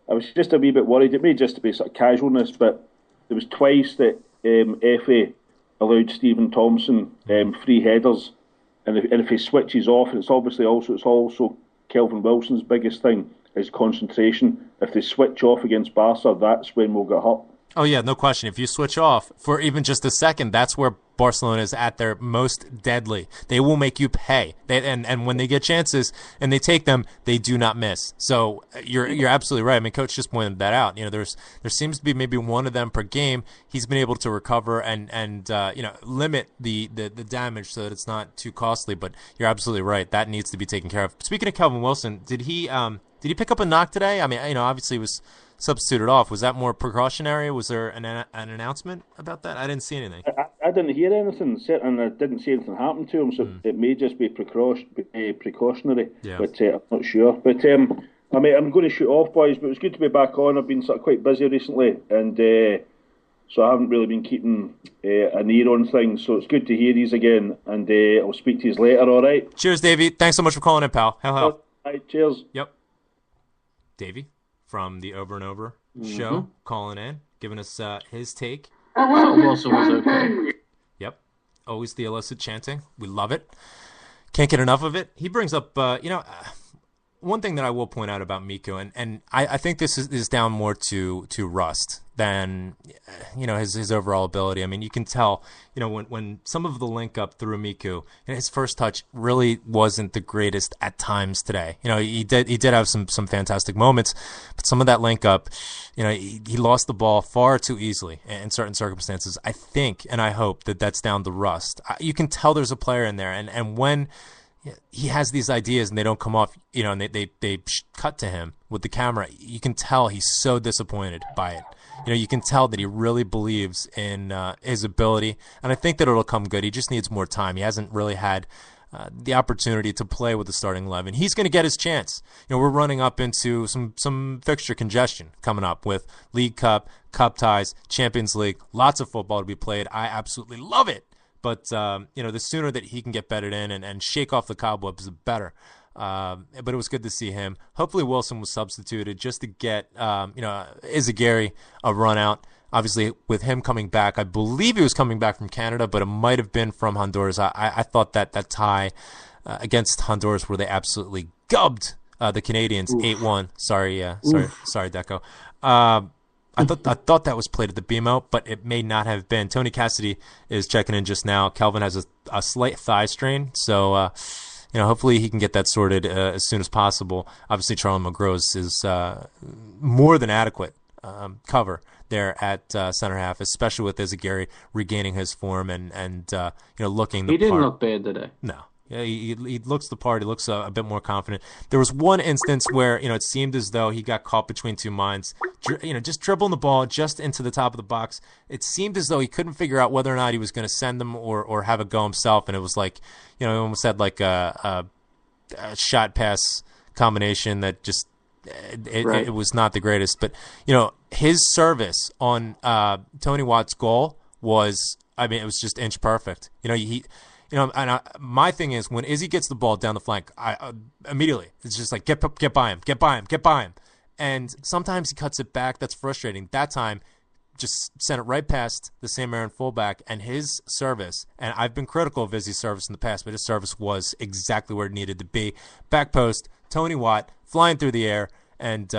I was just a wee bit worried. It may just be sort of casualness, but there was twice that Effie allowed Stephen Thompson 3 headers, and if he switches off, and it's also Kelvin Wilson's biggest thing is concentration. If they switch off against Barca, that's when we'll get hurt. Oh, yeah, no question. If you switch off for even just a second, that's where Barcelona is at their most deadly. They will make you pay. And when they get chances and they take them, they do not miss. So you're absolutely right. I mean, Coach just pointed that out. There seems to be maybe one of them per game. He's been able to recover and limit the damage so that it's not too costly. But you're absolutely right. That needs to be taken care of. Speaking of Kelvin Wilson, did he pick up a knock today? I mean, obviously he was substituted off. Was that more precautionary? Was there an announcement about that? I didn't see anything. I didn't hear anything, and I didn't see anything happen to him, so it may just be precautionary, but I'm not sure. But I'm going to shoot off, boys, but it was good to be back on. I've been sort of quite busy recently, and so I haven't really been keeping an ear on things. So it's good to hear these again, and I'll speak to you later. All right. Cheers, Davey. Thanks so much for calling in, pal. Hell. All right, cheers. Yep. Davey from the Over and Over show calling in, giving us his take. Wilson was okay. Yep. Always the illicit chanting. We love it. Can't get enough of it. He brings up, one thing that I will point out about Miku, and I think this is down more to rust than, his overall ability. I mean, you can tell, when some of the link up through Miku, his first touch really wasn't the greatest at times today. He did have some fantastic moments, but some of that link up, he lost the ball far too easily in certain circumstances. I think, and I hope that that's down to rust. You can tell there's a player in there, and when he has these ideas and they don't come off, and they cut to him with the camera, you can tell he's so disappointed by it. You can tell that he really believes in his ability, and I think that it'll come good. He just needs more time. He hasn't really had the opportunity to play with the starting 11. He's going to get his chance. We're running up into some fixture congestion coming up with League Cup, Cup ties, Champions League, lots of football to be played. I absolutely love it. But, the sooner that he can get bedded in and shake off the cobwebs, the better. But it was good to see him. Hopefully Wilson was substituted just to get, Izagiri a run out. Obviously, with him coming back, I believe he was coming back from Canada, but it might have been from Honduras. I thought that tie against Honduras, where they absolutely gubbed the Canadians 8-1. Sorry, Deco. I thought that was played at the BMO, but it may not have been. Tony Cassidy is checking in just now. Kelvin has a slight thigh strain, so hopefully he can get that sorted as soon as possible. Obviously, Charlie McGrose is more than adequate cover there at center half, especially with Izagiri regaining his form and looking the part. He didn't look bad today. No. Yeah, he looks the part. He looks a bit more confident. There was one instance where it seemed as though he got caught between two minds. Just dribbling the ball just into the top of the box. It seemed as though he couldn't figure out whether or not he was going to send them or have a go himself. And it was like, he almost had like a shot pass combination that just it was not the greatest. But his service on Tony Watt's goal was, it was just inch perfect. My thing is, when Izzy gets the ball down the flank, I immediately, it's just like, get by him. And sometimes he cuts it back. That's frustrating. That time, just sent it right past the St. Marin fullback, and his service, and I've been critical of Izzy's service in the past, but his service was exactly where it needed to be. Back post, Tony Watt, flying through the air, and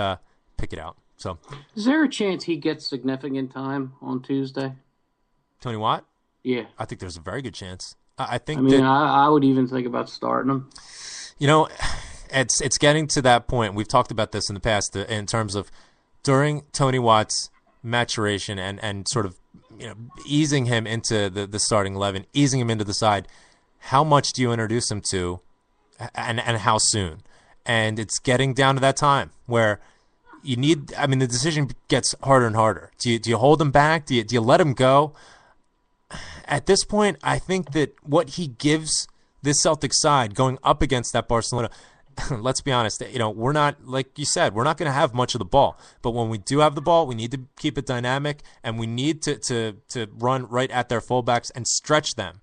pick it out. So, is there a chance he gets significant time on Tuesday? Tony Watt? Yeah. I think there's a very good chance. I would even think about starting him. It's getting to that point. We've talked about this in the past in terms of during Tony Watt's maturation and sort of easing him into the starting 11, easing him into the side. How much do you introduce him to, and how soon? And it's getting down to that time where you need. The decision gets harder and harder. Do you hold him back? Do you let him go? At this point, I think that what he gives this Celtic side going up against that Barcelona, let's be honest, we're not, like you said, we're not going to have much of the ball. But when we do have the ball, we need to keep it dynamic, and we need to run right at their fullbacks and stretch them.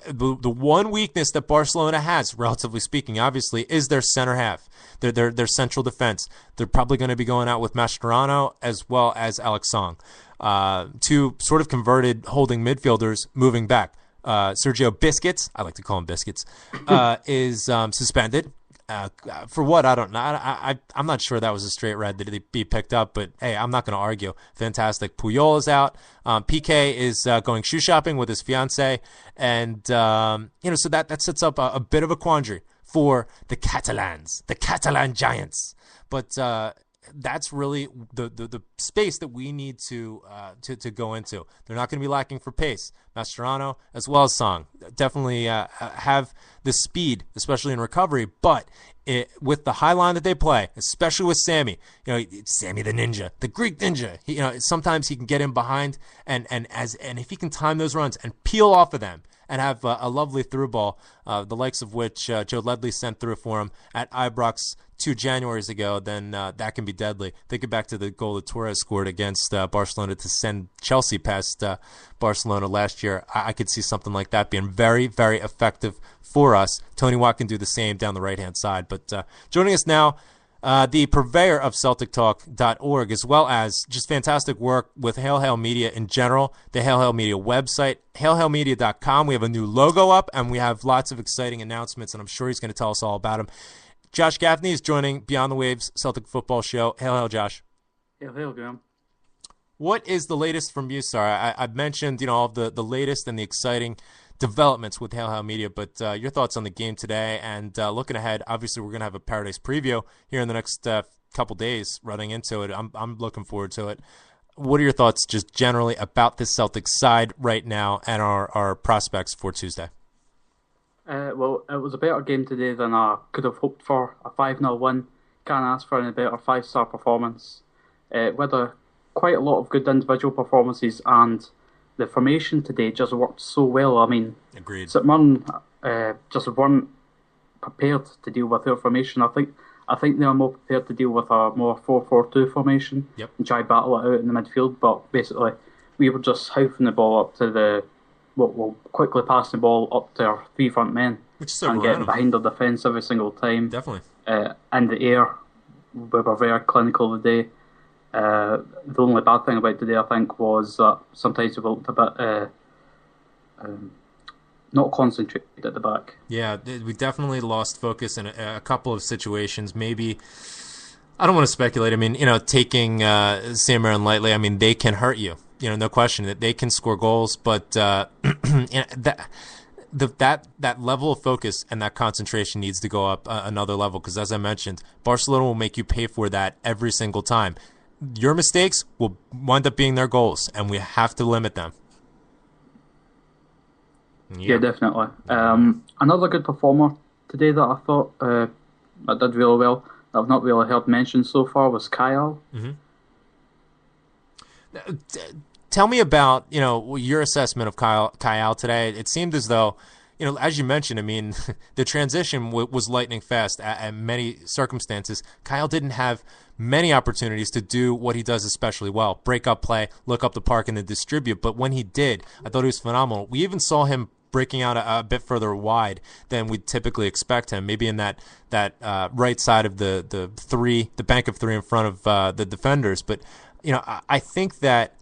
The one weakness that Barcelona has, relatively speaking, obviously, is their center half, their central defense. They're probably going to be going out with Mascherano as well as Alex Song. Two sort of converted holding midfielders moving back. Sergio Biscuits, I like to call him Biscuits, is suspended. For what? I don't know. I'm not sure that was a straight red that he'd be picked up, but hey, I'm not going to argue. Fantastic. Puyol is out. PK is going shoe shopping with his fiance, and so that sets up a bit of a quandary for the Catalans, the Catalan Giants. But that's really the space that we need to go into. They're not going to be lacking for pace. Mascherano as well as Song definitely have the speed, especially in recovery. But with the high line that they play, especially with Sammy, Sammy the Ninja, the Greek Ninja. Sometimes he can get in behind and if he can time those runs and peel off of them and have a lovely through ball, the likes of which Joe Ledley sent through for him at Ibrox 2 Januaries ago, then that can be deadly. Think back to the goal that Torres scored against Barcelona to send Chelsea past Barcelona last year. I could see something like that being very, very effective for us. Tony Watt can do the same down the right-hand side. But joining us now, the purveyor of CelticTalk.org, as well as just fantastic work with Hail Hail Media in general, the Hail Hail Media website, hailhailmedia.com. We have a new logo up, and we have lots of exciting announcements, and I'm sure he's going to tell us all about them. Josh Gaffney is joining Beyond the Waves Celtic Football Show. Hail, hail, Josh. Hail, hail, Graham. What is the latest from you, sir? I've mentioned, all of the latest and the exciting developments with Hail Hail Media, but your thoughts on the game today and looking ahead. Obviously, we're going to have a Paradise preview here in the next couple days running into it. I'm looking forward to it. What are your thoughts just generally about this Celtics side right now and our prospects for Tuesday? Well, it was a better game today than I could have hoped for. A 5-0 win. Can't ask for any better 5-star performance. With quite a lot of good individual performances, and the formation today just worked so well. I mean, agreed. St Mirren just weren't prepared to deal with their formation. I think they are more prepared to deal with a more 4-4-2 formation. Yep. And try battle it out in the midfield. But basically, we were just hoofing the ball up to we'll quickly pass the ball up to our three front men, which is so and getting behind the defence every single time. Definitely. In the air, we were very clinical today. The only bad thing about today, I think, was that sometimes we looked a bit not concentrated at the back. Yeah, we definitely lost focus in a couple of situations. Maybe, I don't want to speculate. I mean, taking St. Mirren lightly, I mean, they can hurt you. No question that they can score goals, but that level of focus and that concentration needs to go up another level, because as I mentioned, Barcelona will make you pay for that every single time. Your mistakes will wind up being their goals, and we have to limit them. Yeah, definitely. Another good performer today that I thought that did really well, that I've not really heard mentioned so far, was Kyle. Mm-hmm. Tell me about, your assessment of Kyle today. It seemed as though, as you mentioned, I mean, the transition was lightning fast at many circumstances. Kyle didn't have many opportunities to do what he does especially well, break up play, look up the park, and then distribute. But when he did, I thought he was phenomenal. We even saw him breaking out a bit further wide than we'd typically expect him, maybe in that right side of the bank of three in front of the defenders. But, I think that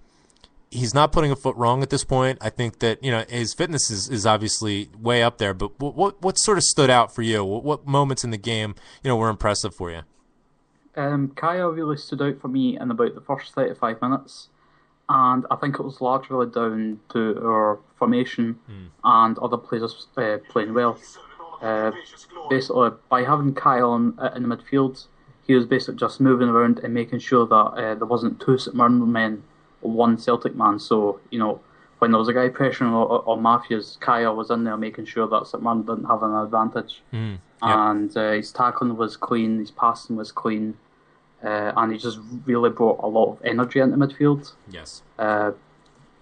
he's not putting a foot wrong at this point. I think that, his fitness is obviously way up there. But what sort of stood out for you? What moments in the game, were impressive for you? Kaya really stood out for me in about the first 35 minutes. And I think it was largely down to our formation and other players playing well. Basically, by having Kyle in the midfield, he was basically just moving around and making sure that there wasn't two St Mirren men or one Celtic man. So, when there was a guy pressuring on Matthews, Kyle was in there making sure that St Mirren didn't have an advantage. Yep. And his tackling was clean, his passing was clean, and he just really brought a lot of energy into midfield. Yes.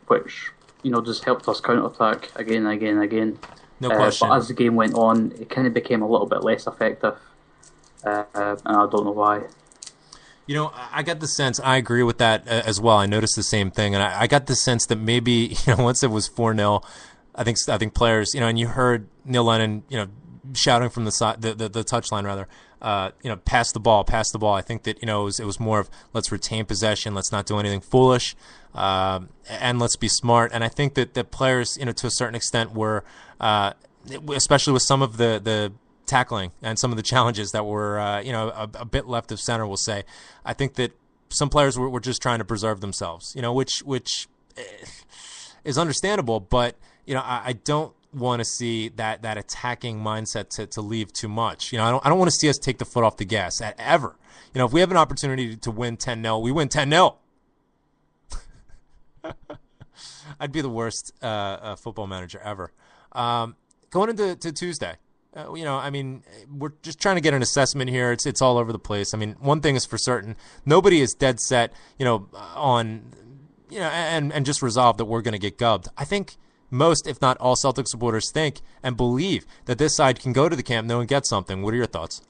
Which, just helped us counter-attack again and again and again. No question. But as the game went on, it kind of became a little bit less effective. And I don't know why. I got the sense, I agree with that as well. I noticed the same thing, and I got the sense that maybe, once it was 4-0, I think players, and you heard Neil Lennon, shouting from the side, the touchline rather, pass the ball. I think that, it was more of let's retain possession, let's not do anything foolish, and let's be smart. And I think that the players, to a certain extent were, especially with some of the tackling and some of the challenges that were, a bit left of center, we'll say. I think that some players were just trying to preserve themselves, which is understandable, but, I don't want to see that attacking mindset to leave too much. I don't want to see us take the foot off the gas ever. If we have an opportunity to win 10-0, we win 10-0. I'd be the worst football manager ever. Going into Tuesday, we're just trying to get an assessment here. It's all over the place. I mean, one thing is for certain: nobody is dead set, on, and just resolved that we're going to get gubbed. I think most, if not all, Celtic supporters think and believe that this side can go to the Camp Nou and get something. What are your thoughts?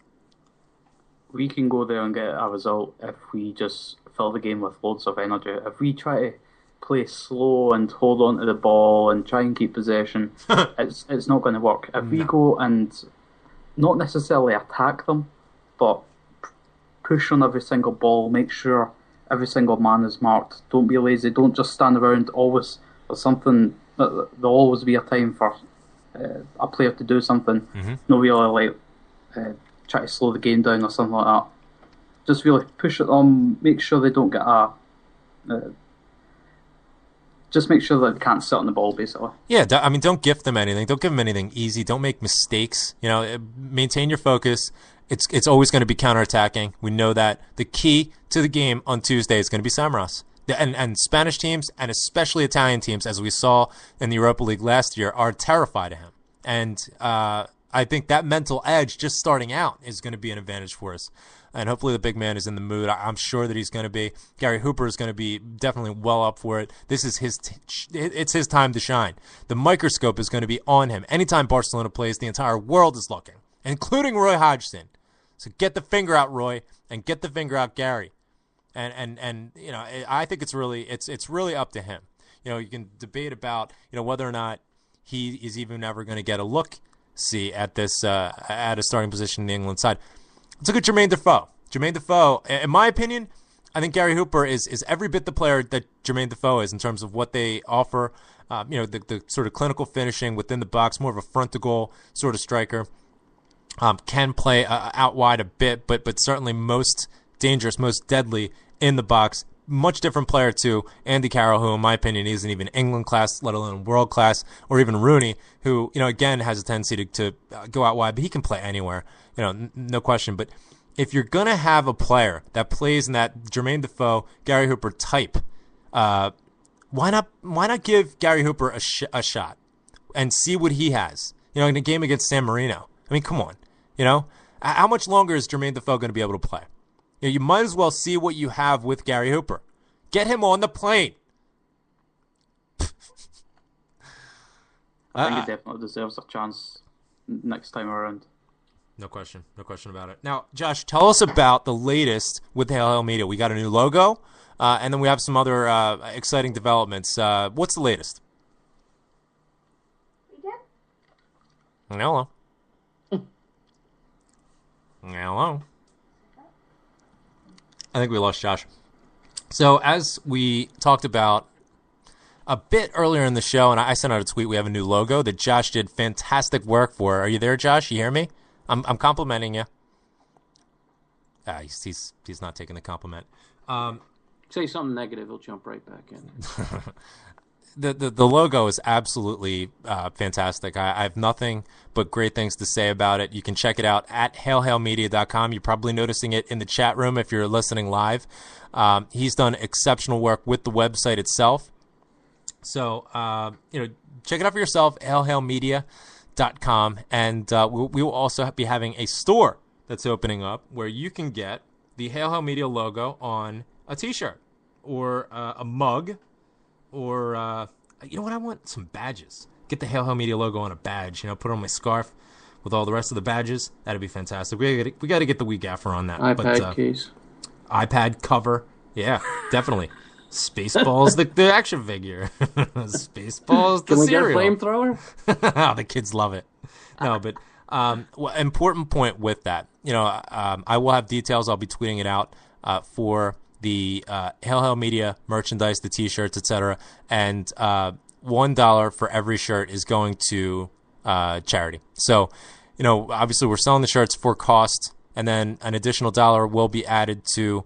We can go there and get a result if we just fill the game with loads of energy. If we try to play slow and hold on to the ball and try and keep possession, it's not going to work. If we go and not necessarily attack them, but push on every single ball, make sure every single man is marked. Don't be lazy. Don't just stand around. Always, there's something. There'll always be a time for a player to do something. No really try to slow the game down or something like that. Just really push it on. Make sure they don't get just make sure that they can't sit on the ball, basically. Yeah, I mean, don't gift them anything. Don't give them anything easy. Don't make mistakes. Maintain your focus. It's always going to be counterattacking. We know that. The key to the game on Tuesday is going to be Samaras. And Spanish teams, and especially Italian teams, as we saw in the Europa League last year, are terrified of him. And I think that mental edge just starting out is going to be an advantage for us. And hopefully the big man is in the mood. I'm sure that he's going to be. Gary Hooper is going to be definitely well up for it. This is it's his time to shine. The microscope is going to be on him. Anytime Barcelona plays, the entire world is looking, including Roy Hodgson. So get the finger out, Roy, and get the finger out, Gary. And I think it's really up to him. You can debate about whether or not he is even ever going to get a look at this at a starting position in the England side. Let's look at Jermaine Defoe. Jermaine Defoe, in my opinion, I think Gary Hooper is every bit the player that Jermaine Defoe is in terms of what they offer. The sort of clinical finishing within the box, more of a front to goal sort of striker. Can play out wide a bit, but certainly most dangerous, most deadly in the box. Much different player to Andy Carroll, who in my opinion isn't even England class, let alone world class, or even Rooney, who again has a tendency to go out wide, but he can play anywhere, no question. But if you're gonna have a player that plays in that Jermaine Defoe, Gary Hooper type, why not give Gary Hooper a shot and see what he has? In a game against San Marino. I mean, come on. How much longer is Jermaine Defoe going to be able to play? You might as well see what you have with Gary Hooper. Get him on the plane. I think he definitely deserves a chance next time around. No question about it. Now, Josh, tell us about the latest with Hail Hail Media. We got a new logo, and then we have some other exciting developments. What's the latest? Hello. Hello. I think we lost Josh. So as we talked about a bit earlier in the show, and I sent out a tweet, we have a new logo that Josh did fantastic work for. Are you there, Josh? You hear me? I'm complimenting you. He's not taking the compliment. Say something negative, he'll jump right back in. The logo is absolutely fantastic. I have nothing but great things to say about it. You can check it out at hailhailmedia.com. You're probably noticing it in the chat room if you're listening live. He's done exceptional work with the website itself. So, check it out for yourself, hailhailmedia.com. And we will also be having a store that's opening up where you can get the Hail Hail Media logo on a T-shirt or a mug. Or, you know what? I want some badges. Get the Hail Hail Media logo on a badge. Put it on my scarf with all the rest of the badges. That'd be fantastic. We got to get the wee gaffer on that. iPad case. iPad cover. Yeah, definitely. Spaceballs, the action figure. Spaceballs, the cereal. Can we get a flamethrower? The kids love it. No, but important point with that. I will have details. I'll be tweeting it out for the Hail Hail Media merchandise, the T-shirts, etc. And $1 for every shirt is going to charity. So, obviously we're selling the shirts for cost, and then an additional $1 will be added to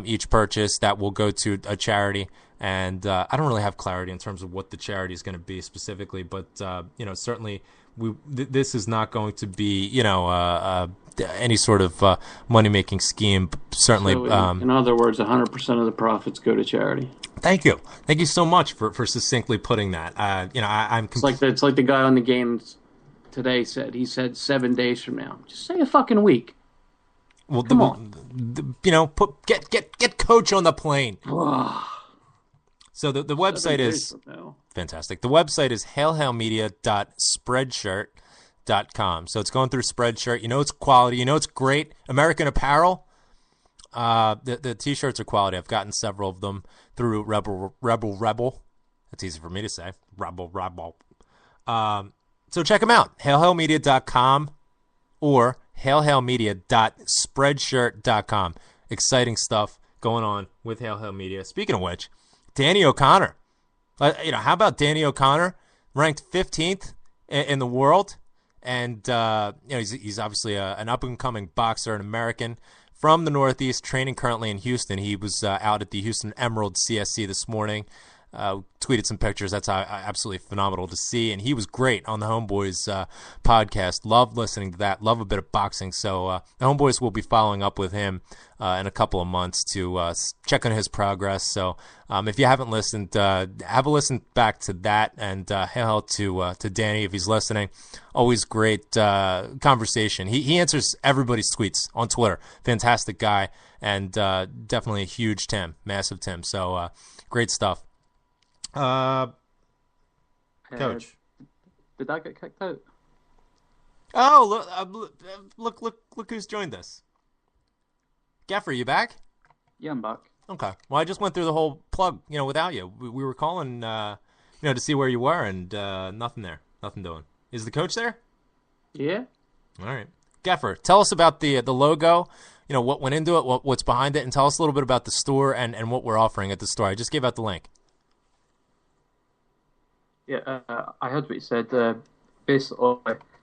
each purchase that will go to a charity. And I don't really have clarity in terms of what the charity is going to be specifically, but certainly this is not going to be any sort of money-making scheme. Certainly, so in other words, 100% of the profits go to charity. Thank you so much for succinctly putting that. I'm. It's like the guy on the games today said. He said 7 days from now. Just say a fucking week. Well, get coach on the plane. So the website is fantastic. The website is hailhailmedia.spreadshirt.com. So it's going through Spreadshirt. You know it's quality. You know it's great. American Apparel. The T-shirts are quality. I've gotten several of them through Rebel. That's easy for me to say. Rebel. So check them out. hailhailmedia.com or hailhailmedia.spreadshirt.com. Exciting stuff going on with Hail Hail Media. Speaking of which, Danny O'Connor. How about Danny O'Connor, ranked 15th in the world, and he's obviously an up and coming boxer, an American from the Northeast, training currently in Houston. He was out at the Houston Emerald CSC this morning. Tweeted some pictures. That's absolutely phenomenal to see. And he was great on the Homeboys podcast. Love listening to that. Love a bit of boxing. So the Homeboys will be following up with him in a couple of months to check on his progress. So if you haven't listened, have a listen back to that. And hail to Danny if he's listening. Always great conversation. He answers everybody's tweets on Twitter. Fantastic guy. And definitely a huge Tim. Massive Tim. So great stuff. Coach, did that get kicked out? Oh, look who's joined us. Gaffer, you back? Yeah, I'm back. Okay. Well, I just went through the whole plug, without you. We were calling, to see where you were, and nothing there. Nothing doing. Is the coach there? Yeah. All right. Gaffer, tell us about the logo, what went into it, what's behind it, and tell us a little bit about the store and what we're offering at the store. I just gave out the link. Yeah, I heard what you said. Basically,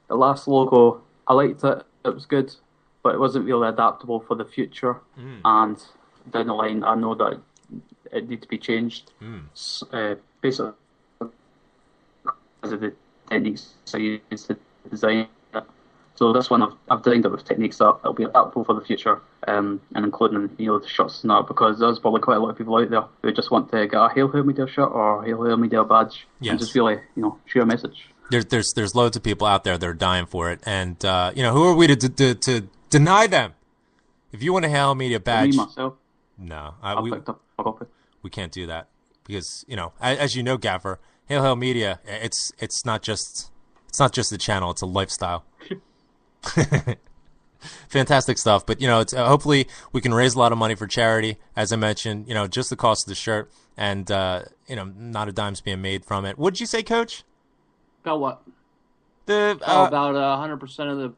the last logo, I liked it. It was good, but it wasn't really adaptable for the future. And down the line, I know that it needs to be changed. Basically, because of the techniques I used to design it. So this one, I've designed it with techniques that will be adaptable for the future, and including the shots and that, because there's probably quite a lot of people out there who just want to get a Hail Hail Media shirt or Hail Hail Media badge, and just really share a message. There's loads of people out there that are dying for it, and who are we to deny them? If you want a Hail Media badge, Me myself, no, we can't do that because as you know, Gaffer, Hail Hail Media, it's not just a channel, it's a lifestyle. Fantastic stuff, but it's hopefully we can raise a lot of money for charity. As I mentioned, just the cost of the shirt, and not a dime's being made from it. What'd you say, Coach? About what? About 100% of the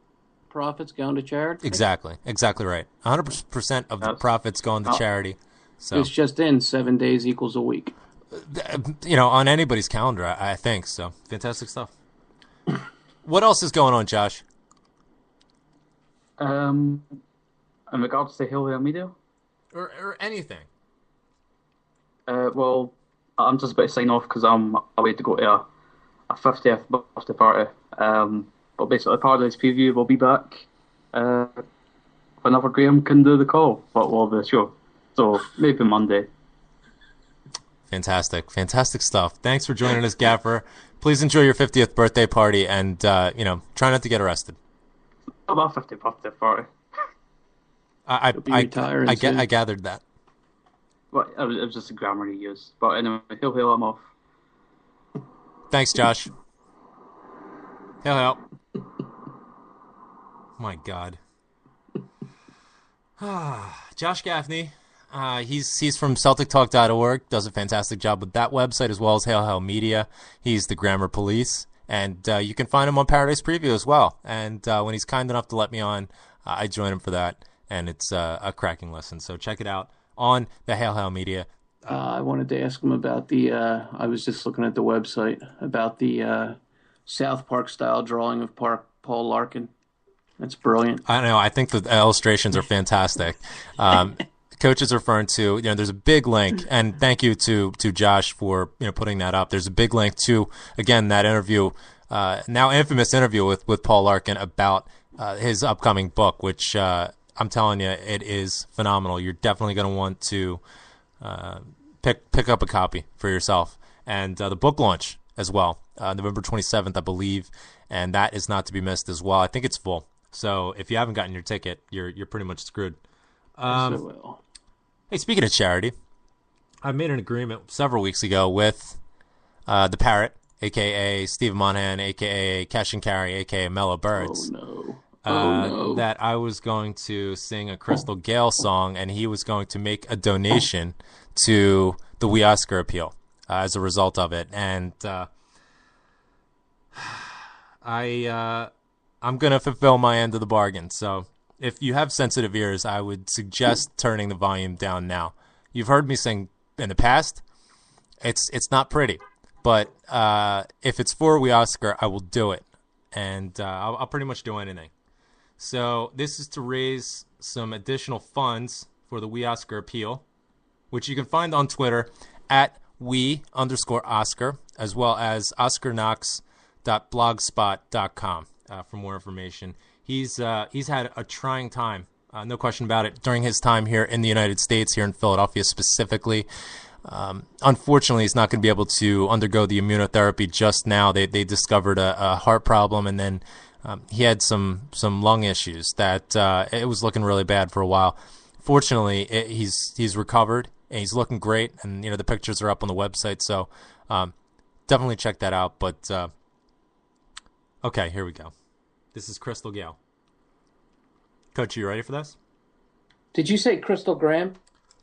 profits going to charity. Exactly right. 100% of the profits going to charity. So it's just in 7 days equals a week. On anybody's calendar, I think so. Fantastic stuff. What else is going on, Josh? In regards to Hail Hail Media? Or anything. Well, I'm just about to sign off because I'm away to go to a 50th birthday party. But basically, Paradise Preview will be back whenever Graham can do the call, the show. So maybe Monday. Fantastic stuff. Thanks for joining us, Gaffer. Please enjoy your 50th birthday party, and try not to get arrested. About 50th birthday party. I gathered that. Well, it was just a grammar he used. But anyway, Hail Hail, I'm off. Thanks, Josh. Hail. My God. Josh Gaffney. He's from CelticTalk.org. Does a fantastic job with that website as well as Hail Hail Media. He's the Grammar Police. And you can find him on Paradise Preview as well. And when he's kind enough to let me on, I join him for that. And it's a cracking listen. So check it out on the Hail Hail Media. I wanted to ask him about I was just looking at the website, about the South Park style drawing of Paul Larkin. That's brilliant. I know. I think the illustrations are fantastic. Coach is referring to, there's a big link, and thank you to Josh for putting that up. There's a big link to, again, that interview, now infamous interview with Paul Larkin about his upcoming book, which I'm telling you, it is phenomenal. You're definitely going to want to pick up a copy for yourself, and the book launch as well, November 27th, I believe, and that is not to be missed as well. I think it's full, so if you haven't gotten your ticket, you're pretty much screwed. Hey, speaking of charity, I made an agreement several weeks ago with the Parrot, a.k.a. Steve Monahan, a.k.a. Cash and Carry, a.k.a. Mellow Birds. That I was going to sing a Crystal Gale song, and he was going to make a donation to the We Oscar appeal as a result of it. And I'm going to fulfill my end of the bargain. So if you have sensitive ears, I would suggest turning the volume down now. You've heard me sing in the past. It's not pretty, but if it's for We Oscar, I will do it, and I'll pretty much do anything. So this is to raise some additional funds for the We Oscar appeal, which you can find on Twitter at @we_Oscar, as well as oscarknox.blogspot.com for more information. He's had a trying time, no question about it, during his time here in the United States, here in Philadelphia specifically. Unfortunately, he's not going to be able to undergo the immunotherapy just now. They discovered a heart problem, and then he had some lung issues that it was looking really bad for a while. Fortunately, he's recovered, and he's looking great, and the pictures are up on the website, so definitely check that out. But okay, here we go. This is Crystal Gale. Coach, you ready for this? Did you say Crystal Graham?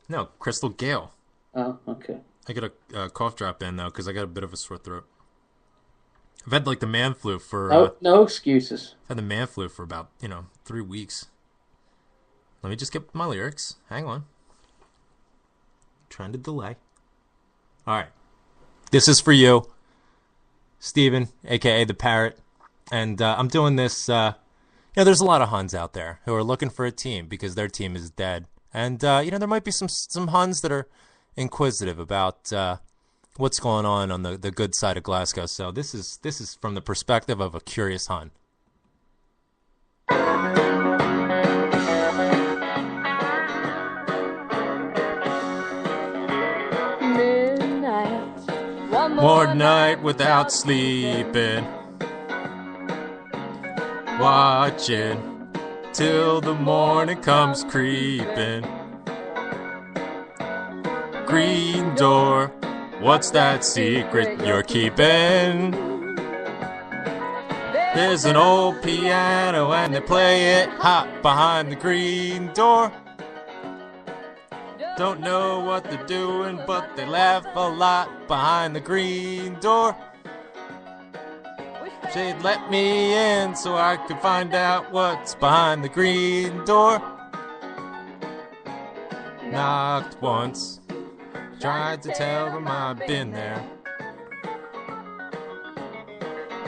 No, Crystal Gale. Oh, okay. I got a cough drop in, though, because I got a bit of a sore throat. I've had, the man flu for... no excuses. I've had the man flu for about, 3 weeks. Let me just get my lyrics. Hang on. Trying to delay. All right. This is for you, Steven, a.k.a. the Parrot. And I'm doing this... there's a lot of Huns out there who are looking for a team because their team is dead. And, there might be some Huns that are inquisitive about what's going on the good side of Glasgow. So this is from the perspective of a curious Hun. Midnight, one More night without sleeping, watching till the morning comes creeping. Green door, what's that secret you're keeping? There's an old piano and they play it hot behind the green door. Don't know what they're doing, but they laugh a lot behind the green door. They'd let me in so I could find out what's behind the green door. Knocked once, tried to tell them I've been there.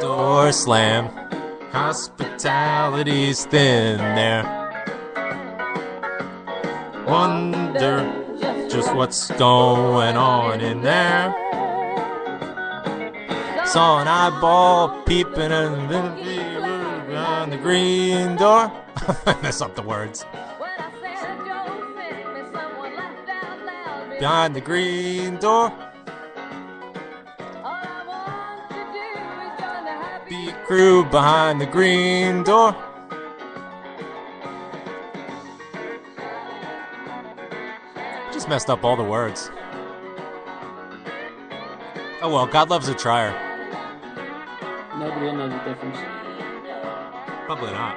Door slam, hospitality's thin there. Wonder just what's going on in there. Saw an eyeball peeping behind the green door. Mess up the words. Behind the green door. Be crew behind the green door. Just messed up all the words. Oh well, God loves a trier. Nobody will know the difference. Probably not.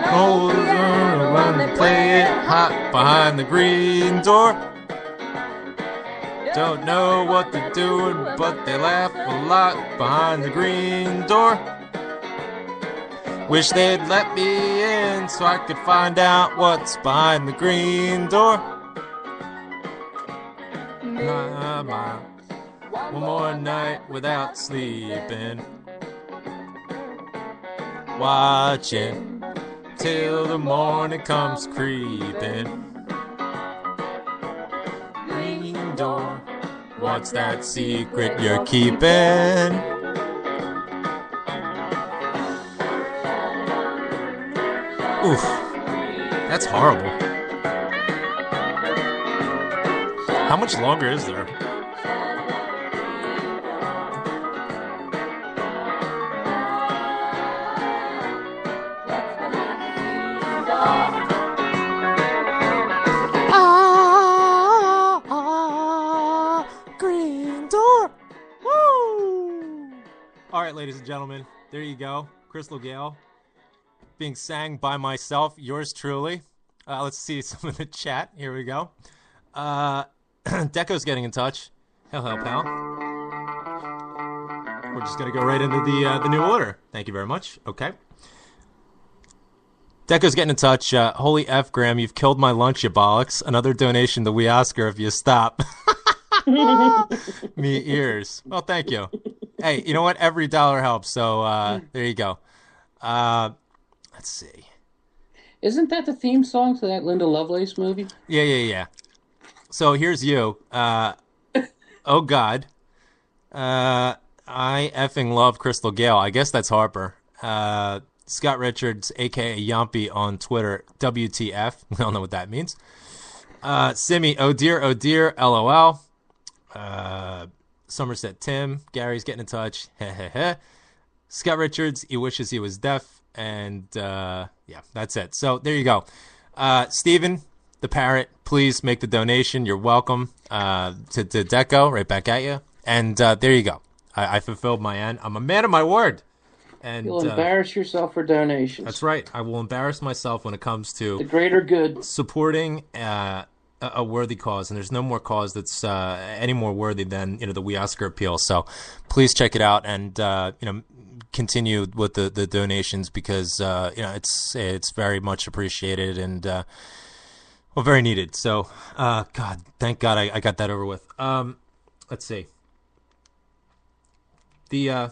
Hold on, when they play it hot behind the green door. Don't know what they're doing, but they laugh a lot behind the green door. Wish they'd let me in so I could find out what's behind the green door. One more night without sleeping, watching till the morning comes creeping. Green door, what's that secret you're keeping? Oof, that's horrible. How much longer is there? All right, ladies and gentlemen, there you go. Crystal Gale being sang by myself, yours truly. Let's see some of the chat. Here we go. Deco's getting in touch. Hell, pal. We're just going to go right into the new order. Thank you very much. Okay. Deco's getting in touch. Holy F, Graham, you've killed my lunch, you bollocks. Another donation to We Oscar if you stop. Me ears. Well, thank you. Hey, you know what? Every dollar helps. So there you go. Let's see. Isn't that the theme song to that Linda Lovelace movie? Yeah. So here's you. Oh, God. I effing love Crystal Gale. I guess that's Harper. Scott Richards, a.k.a. Yompy on Twitter. WTF. We don't know what that means. Simi, oh dear, LOL. Somerset Tim. Gary's getting in touch. Scott Richards, he wishes he was deaf. And, yeah, that's it. So there you go. Steven, the parrot, please make the donation. You're welcome to Deco. Right back at you. And there you go. I fulfilled my end. I'm a man of my word. And you'll embarrass yourself for donations. That's right. I will embarrass myself when it comes to the greater good. Supporting a worthy cause, and there's no more cause that's any more worthy than the We Oscar appeal. So please check it out and continue with the donations because it's very much appreciated and very needed. So God, thank God I got that over with. Let's see. The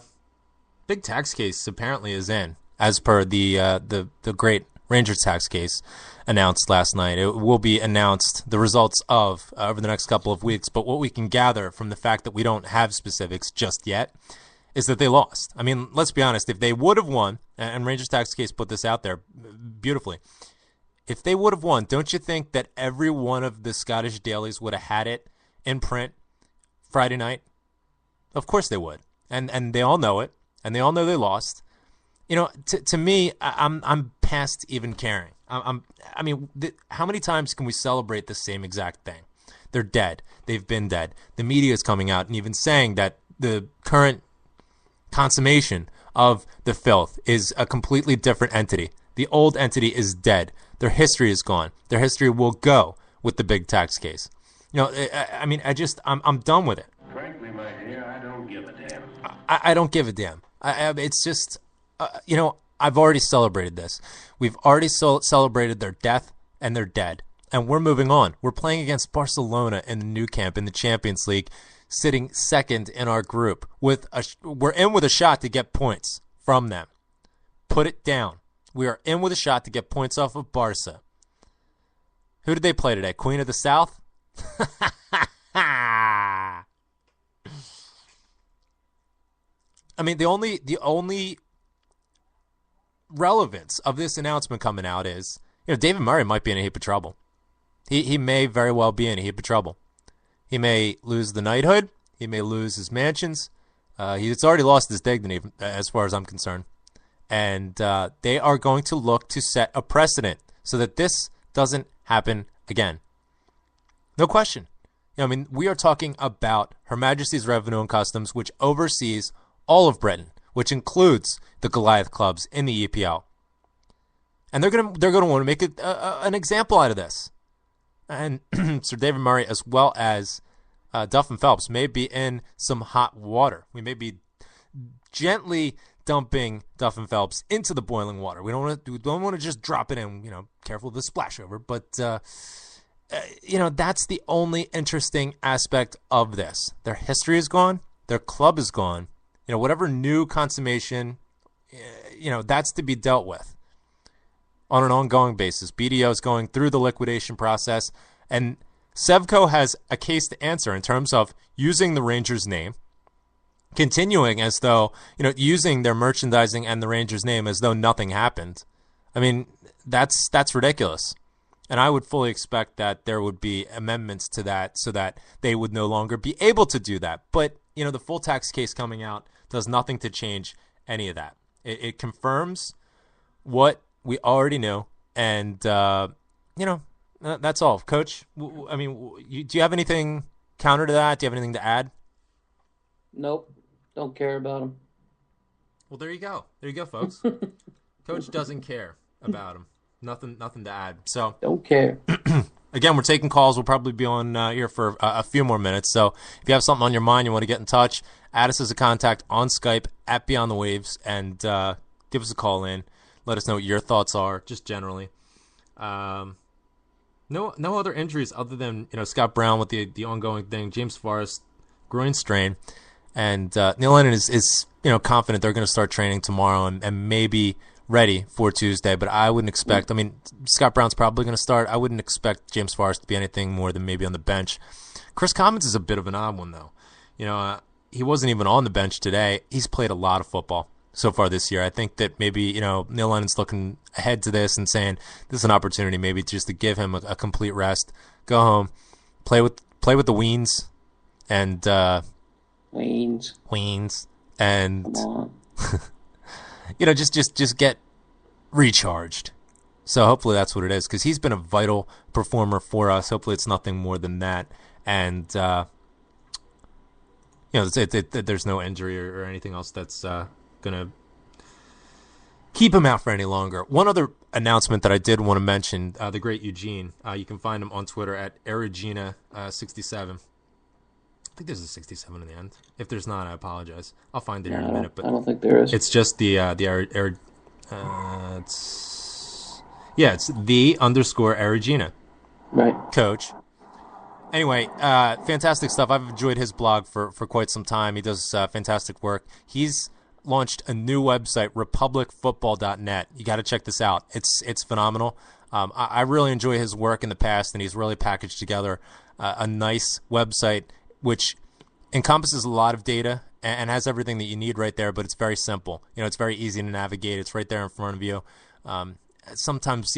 big tax case apparently is in, as per the great Rangers tax case announced last night. It will be announced, the results of, over the next couple of weeks. But what we can gather from the fact that we don't have specifics just yet is that they lost. I mean, let's be honest. If they would have won, and Rangers tax case put this out there beautifully, if they would have won, don't you think that every one of the Scottish dailies would have had it in print Friday night? Of course they would. And they all know it. And they all know they lost. To me, I'm past even caring. How many times can we celebrate the same exact thing? They're dead. They've been dead. The media is coming out and even saying that the current consummation of the filth is a completely different entity. The old entity is dead. Their history is gone. Their history will go with the big tax case. I'm done with it. Frankly, my dear, I don't give a damn. I don't give a damn. It's just, I've already celebrated this. We've already celebrated their death, and they're dead. And we're moving on. We're playing against Barcelona in the Nou Camp in the Champions League, sitting second in our group. We're in with a shot to get points from them. Put it down. We are in with a shot to get points off of Barca. Who did they play today? Queen of the South? I mean, the only relevance of this announcement coming out is, David Murray might be in a heap of trouble. He may very well be in a heap of trouble. He may lose the knighthood. He may lose his mansions. He's already lost his dignity, as far as I'm concerned. And they are going to look to set a precedent so that this doesn't happen again. No question. We are talking about Her Majesty's Revenue and Customs, which oversees all of Britain, which includes the Goliath clubs in the EPL. And they're going to want to make an example out of this. And Sir David Murray, as well as Duff and Phelps, may be in some hot water. We may be gently dumping Duff and Phelps into the boiling water. We don't want to just drop it in. Careful of the splashover. But that's the only interesting aspect of this. Their history is gone. Their club is gone. Whatever new consummation, that's to be dealt with on an ongoing basis. BDO is going through the liquidation process, and Sevco has a case to answer in terms of using the Rangers name, continuing as though, using their merchandising and the Rangers name as though nothing happened. I mean, that's ridiculous. And I would fully expect that there would be amendments to that so that they would no longer be able to do that. But, the full tax case coming out does nothing to change any of that. It confirms what we already knew. And, that's all. Coach, do you have anything counter to that? Do you have anything to add? Nope. Don't care about them. Well, there you go. There you go, folks. Coach doesn't care about him. Nothing to add. So don't care. Again, we're taking calls. We'll probably be on here for a few more minutes. So if you have something on your mind, you want to get in touch, add us as a contact on Skype at Beyond the Waves, and give us a call in. Let us know what your thoughts are, just generally. No other injuries other than Scott Brown with the ongoing thing, James Forrest groin strain, and Neil Lennon is confident they're going to start training tomorrow and maybe ready for Tuesday, but I wouldn't expect. I mean, Scott Brown's probably going to start. I wouldn't expect James Forrest to be anything more than maybe on the bench. Chris Commons is a bit of an odd one, though. He wasn't even on the bench today. He's played a lot of football so far this year. I think that maybe Neil Lennon's looking ahead to this and saying this is an opportunity maybe just to give him a complete rest, go home, play with the Weens, and Weens, and come on. just get recharged. So hopefully that's what it is, because he's been a vital performer for us. Hopefully it's nothing more than that, and there's no injury or anything else that's gonna keep him out for any longer. One other announcement that I did want to mention: the great Eugene. You can find him on Twitter at Erigina67. I think there's a 67 in the end. If there's not, I apologize. I'll find it in a minute. But I don't think there is. It's just it's the _ Erigina. Right. Coach. Anyway, fantastic stuff. I've enjoyed his blog for quite some time. He does fantastic work. He's launched a new website, republicfootball.net. You got to check this out. It's phenomenal. I really enjoy his work in the past, and he's really packaged together a nice website which encompasses a lot of data and has everything that you need right there, but it's very simple. It's very easy to navigate. It's right there in front of you. Sometimes,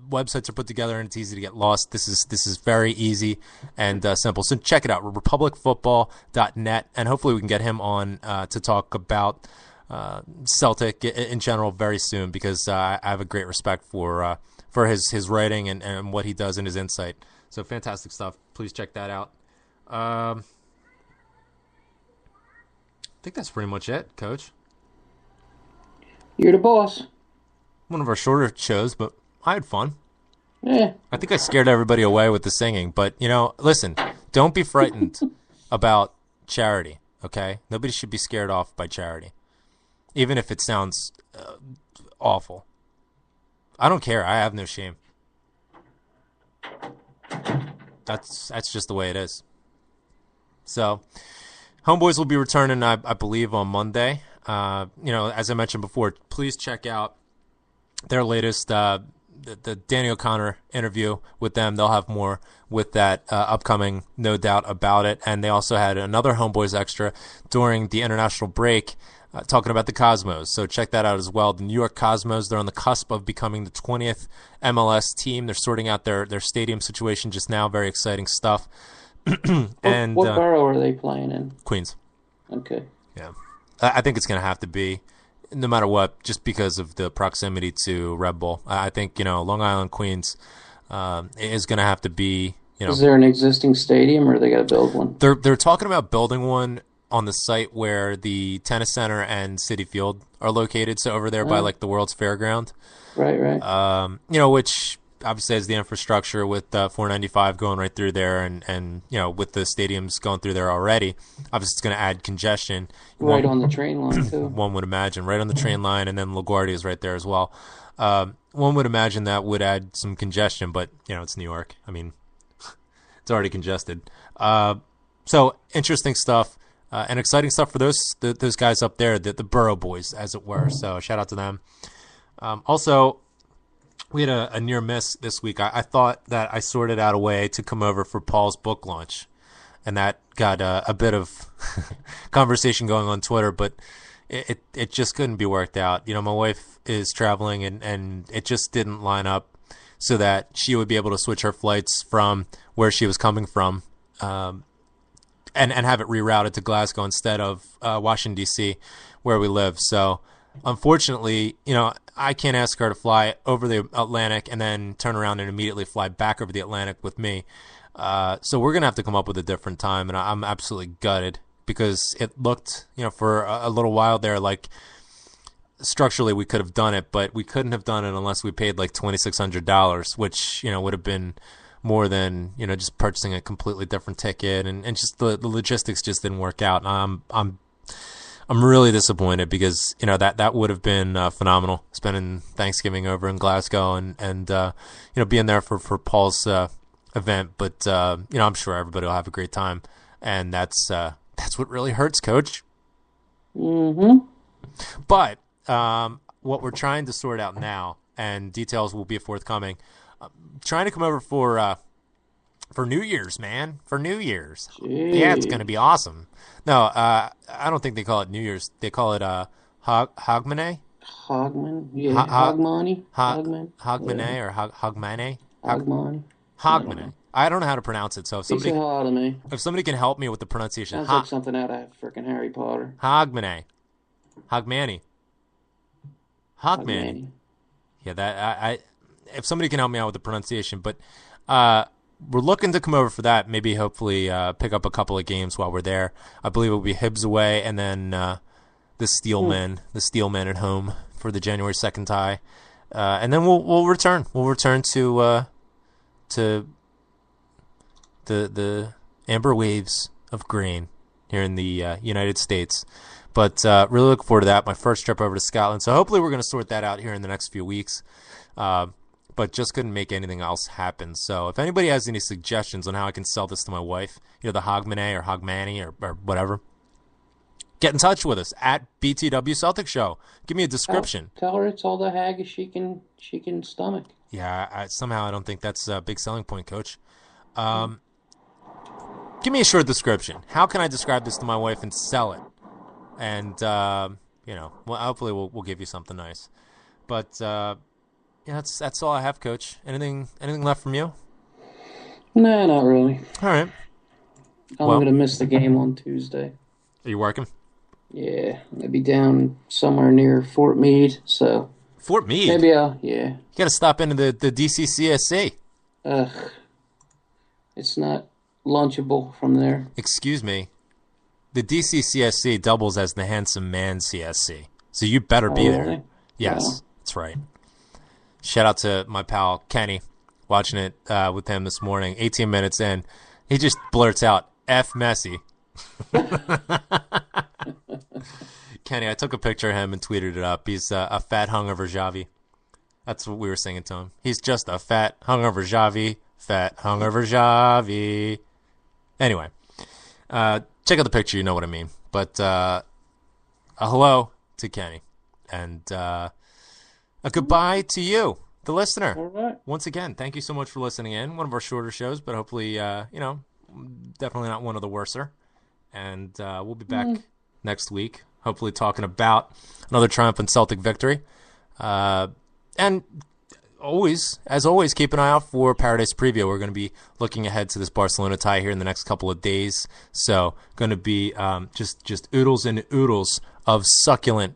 websites are put together and it's easy to get lost. This is very easy and simple. So check it out, republicfootball.net, and hopefully we can get him on to talk about Celtic in general very soon, because I have a great respect for his writing and what he does and his insight. So fantastic stuff. Please check that out. I think that's pretty much it, Coach. You're the boss. One of our shorter shows, but I had fun. Yeah. I think I scared everybody away with the singing, but, listen, don't be frightened about charity, okay? Nobody should be scared off by charity, even if it sounds awful. I don't care. I have no shame. That's just the way it is. So, Homeboys will be returning, I believe, on Monday. As I mentioned before, please check out their latest, the Danny O'Connor interview with them. They'll have more with that upcoming, no doubt about it. And they also had another Homeboys extra during the international break talking about the Cosmos. So check that out as well. The New York Cosmos, they're on the cusp of becoming the 20th MLS team. They're sorting out their stadium situation just now. Very exciting stuff. And what borough are they playing in? Queens. Okay. Yeah. I think it's going to have to be, no matter what, just because of the proximity to Red Bull. I think, Long Island, Queens is going to have to be, Is there an existing stadium, or they got to build one? They're talking about building one on the site where the tennis center and Citi Field are located, so over there by, like, the World's Fairground. Right. Which obviously has the infrastructure with 495 going right through there, and with the stadiums going through there already, obviously it's going to add congestion. Right on the train line, too. One would imagine. Right on the train line, and then LaGuardia is right there as well. One would imagine that would add some congestion, but, it's New York. I mean, it's already congested. So, interesting stuff. And exciting stuff for those guys up there, the Borough Boys, as it were. So, shout out to them. Also, we had a near miss this week. I thought that I sorted out a way to come over for Paul's book launch, and that got a bit of conversation going on Twitter, but it just couldn't be worked out. My wife is traveling, and it just didn't line up so that she would be able to switch her flights from where she was coming from and have it rerouted to Glasgow instead of Washington, D.C., where we live. So, unfortunately, I can't ask her to fly over the Atlantic and then turn around and immediately fly back over the Atlantic with me. So we're going to have to come up with a different time, and I'm absolutely gutted because it looked, for a little while there like structurally we could have done it, but we couldn't have done it unless we paid like $2,600, which, would have been more than, just purchasing a completely different ticket, and just the logistics just didn't work out. I'm really disappointed because, that would have been phenomenal, spending Thanksgiving over in Glasgow and being there for Paul's event. But, I'm sure everybody will have a great time. And that's what really hurts, Coach. Mm-hmm. But what we're trying to sort out now, and details will be forthcoming, trying to come over for New Year's, man. For New Year's. Jeez. Yeah, it's going to be awesome. No, I don't think they call it New Year's. They call it Hogmanay? Hogman? Yeah, Hogmanay? Hogmanay or Hogmanay? Hogmanay. Hogmanay. I don't know how to pronounce it, so if somebody can help me with the pronunciation. Sounds like something out of freaking Harry Potter. Hogmanay. Hogmanay. Yeah, that if somebody can help me out with the pronunciation, but we're looking to come over for that. Maybe, hopefully, pick up a couple of games while we're there. I believe it will be Hibs away, and then the Steelmen at home for the January 2nd tie, and then we'll return. We'll return to the amber waves of grain here in the United States. But really look forward to that. My first trip over to Scotland. So hopefully we're going to sort that out here in the next few weeks. But just couldn't make anything else happen. So if anybody has any suggestions on how I can sell this to my wife, the Hogmanay or Hogmanay or whatever, get in touch with us at BTW Celtic Show. Give me a description. Tell her it's all the haggis she can stomach. Yeah, somehow I don't think that's a big selling point, Coach. Give me a short description. How can I describe this to my wife and sell it? And, hopefully we'll give you something nice. But, that's all I have, Coach. Anything left from you? Nah, not really. All right. I'm going to miss the game on Tuesday. Are you working? Yeah, I'm going to be down somewhere near Fort Meade, so... Fort Meade? Maybe yeah. You got to stop into the DCCSC. It's not lunchable from there. Excuse me. The DCCSC doubles as the Handsome Man CSC, so you better be there. Really? Yes, that's right. Shout out to my pal Kenny, watching it with him this morning. 18 minutes in, he just blurts out, F Messi. Kenny, I took a picture of him and tweeted it up. He's a fat hungover Javi. That's what we were singing to him. He's just a fat hungover Javi. Fat hungover Javi. Anyway, check out the picture. You know what I mean. But a hello to Kenny. And a goodbye to you, the listener. All right. Once again, thank you so much for listening in. One of our shorter shows, but hopefully, definitely not one of the worser. And we'll be back next week, hopefully talking about another triumphant Celtic victory. And as always, keep an eye out for Paradise Preview. We're going to be looking ahead to this Barcelona tie here in the next couple of days. So going to be just oodles and oodles of succulent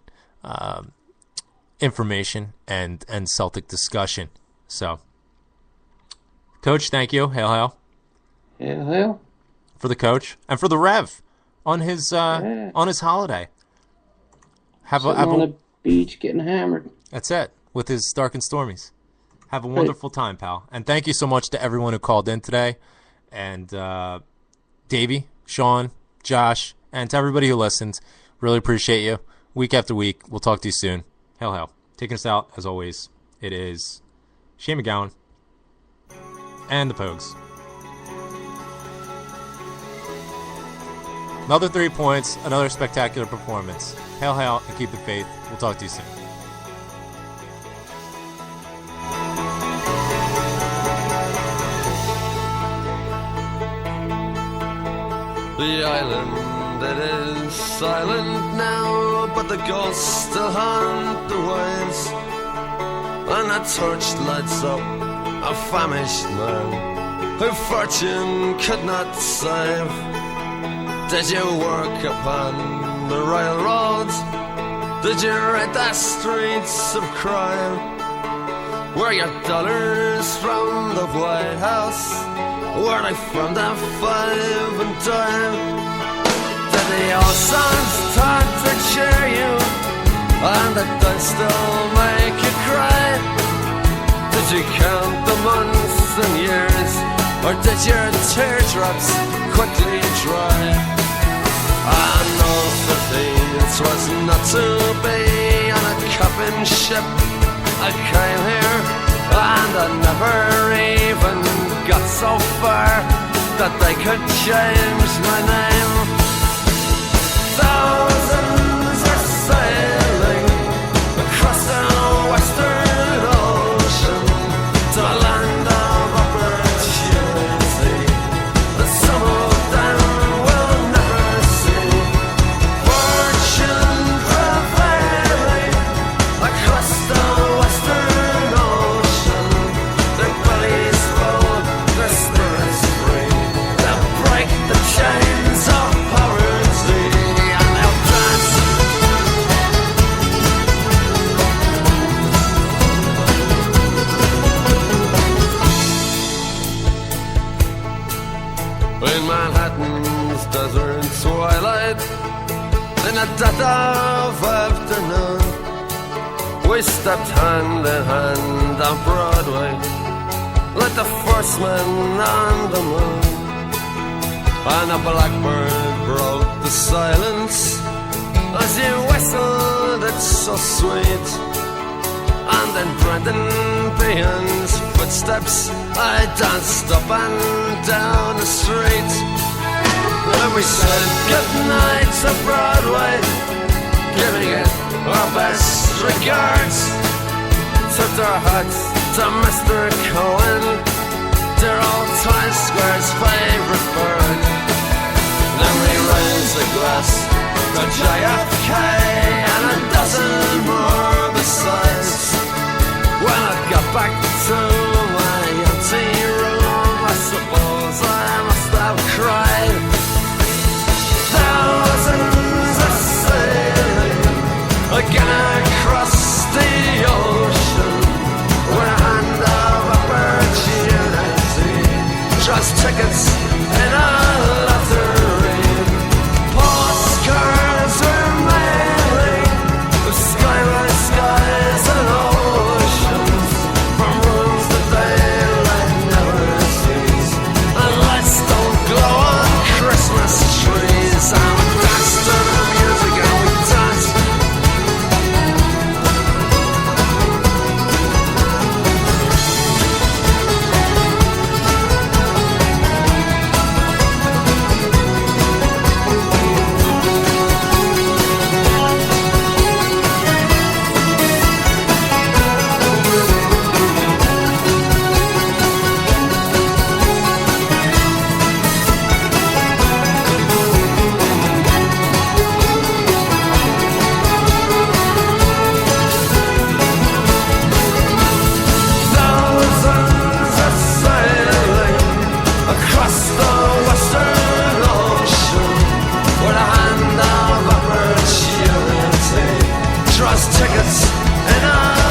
information and Celtic discussion. So, Coach, thank you. Hail, hail. Hail, hail. For the coach and for the Rev on his holiday. On a beach getting hammered. That's it, with his Dark and Stormies. Have a wonderful time, pal. And thank you so much to everyone who called in today. And Davey, Sean, Josh, and to everybody who listened. Really appreciate you. Week after week. We'll talk to you soon. Hail, hail. Taking us out, as always, it is Shane McGowan and the Pogues. Another 3 points, another spectacular performance. Hail, hail, and keep the faith. We'll talk to you soon. The island, it is silent now, but the ghosts still haunt the waves. And a torch lights up a famished man who fortune could not save. Did you work upon the railroads? Did you ride the streets of crime? Were your dollars from the White House? Were they from the 5 and dime? Did the old songs talk to cheer you and the dice still make you cry? Did you count the months and years, or did your teardrops quickly dry? I know 15 was not to be on a copping ship. I came here and I never even got so far that they could change my name. Thousands are sailing across the western ocean to a land of opportunity that some of them will never see. Fortune prevailing across the western ocean, their bellies full, their spirits free. They'll break the chains of poverty and they'll dance. In Manhattan's desert twilight, in the dead of afternoon, we stepped hand in hand on Broadway, like the first man on the moon. And a blackbird broke the silence as you whistled, it's so sweet. And in Brendan Behan's footsteps, I danced up and down the street. And we said goodnight to Broadway, giving it our best regards. Tipped our hats to Mr. Cohen, dear old Times Square's favorite bird. Then we raised a glass to JFK and a dozen more besides. When I got back to my empty room, I suppose I must have cried. Thousands are sailing again across the ocean with a hand of opportunity. Trust tickets in a lottery. Postcards are mailing of skyless skies and oceans, from rooms that daylight never sees. And lights don't glow on Christmas trees. And we dance to the music and we dance. Thousands are sailing across the western ocean with a hand of opportunity. Trust tickets in a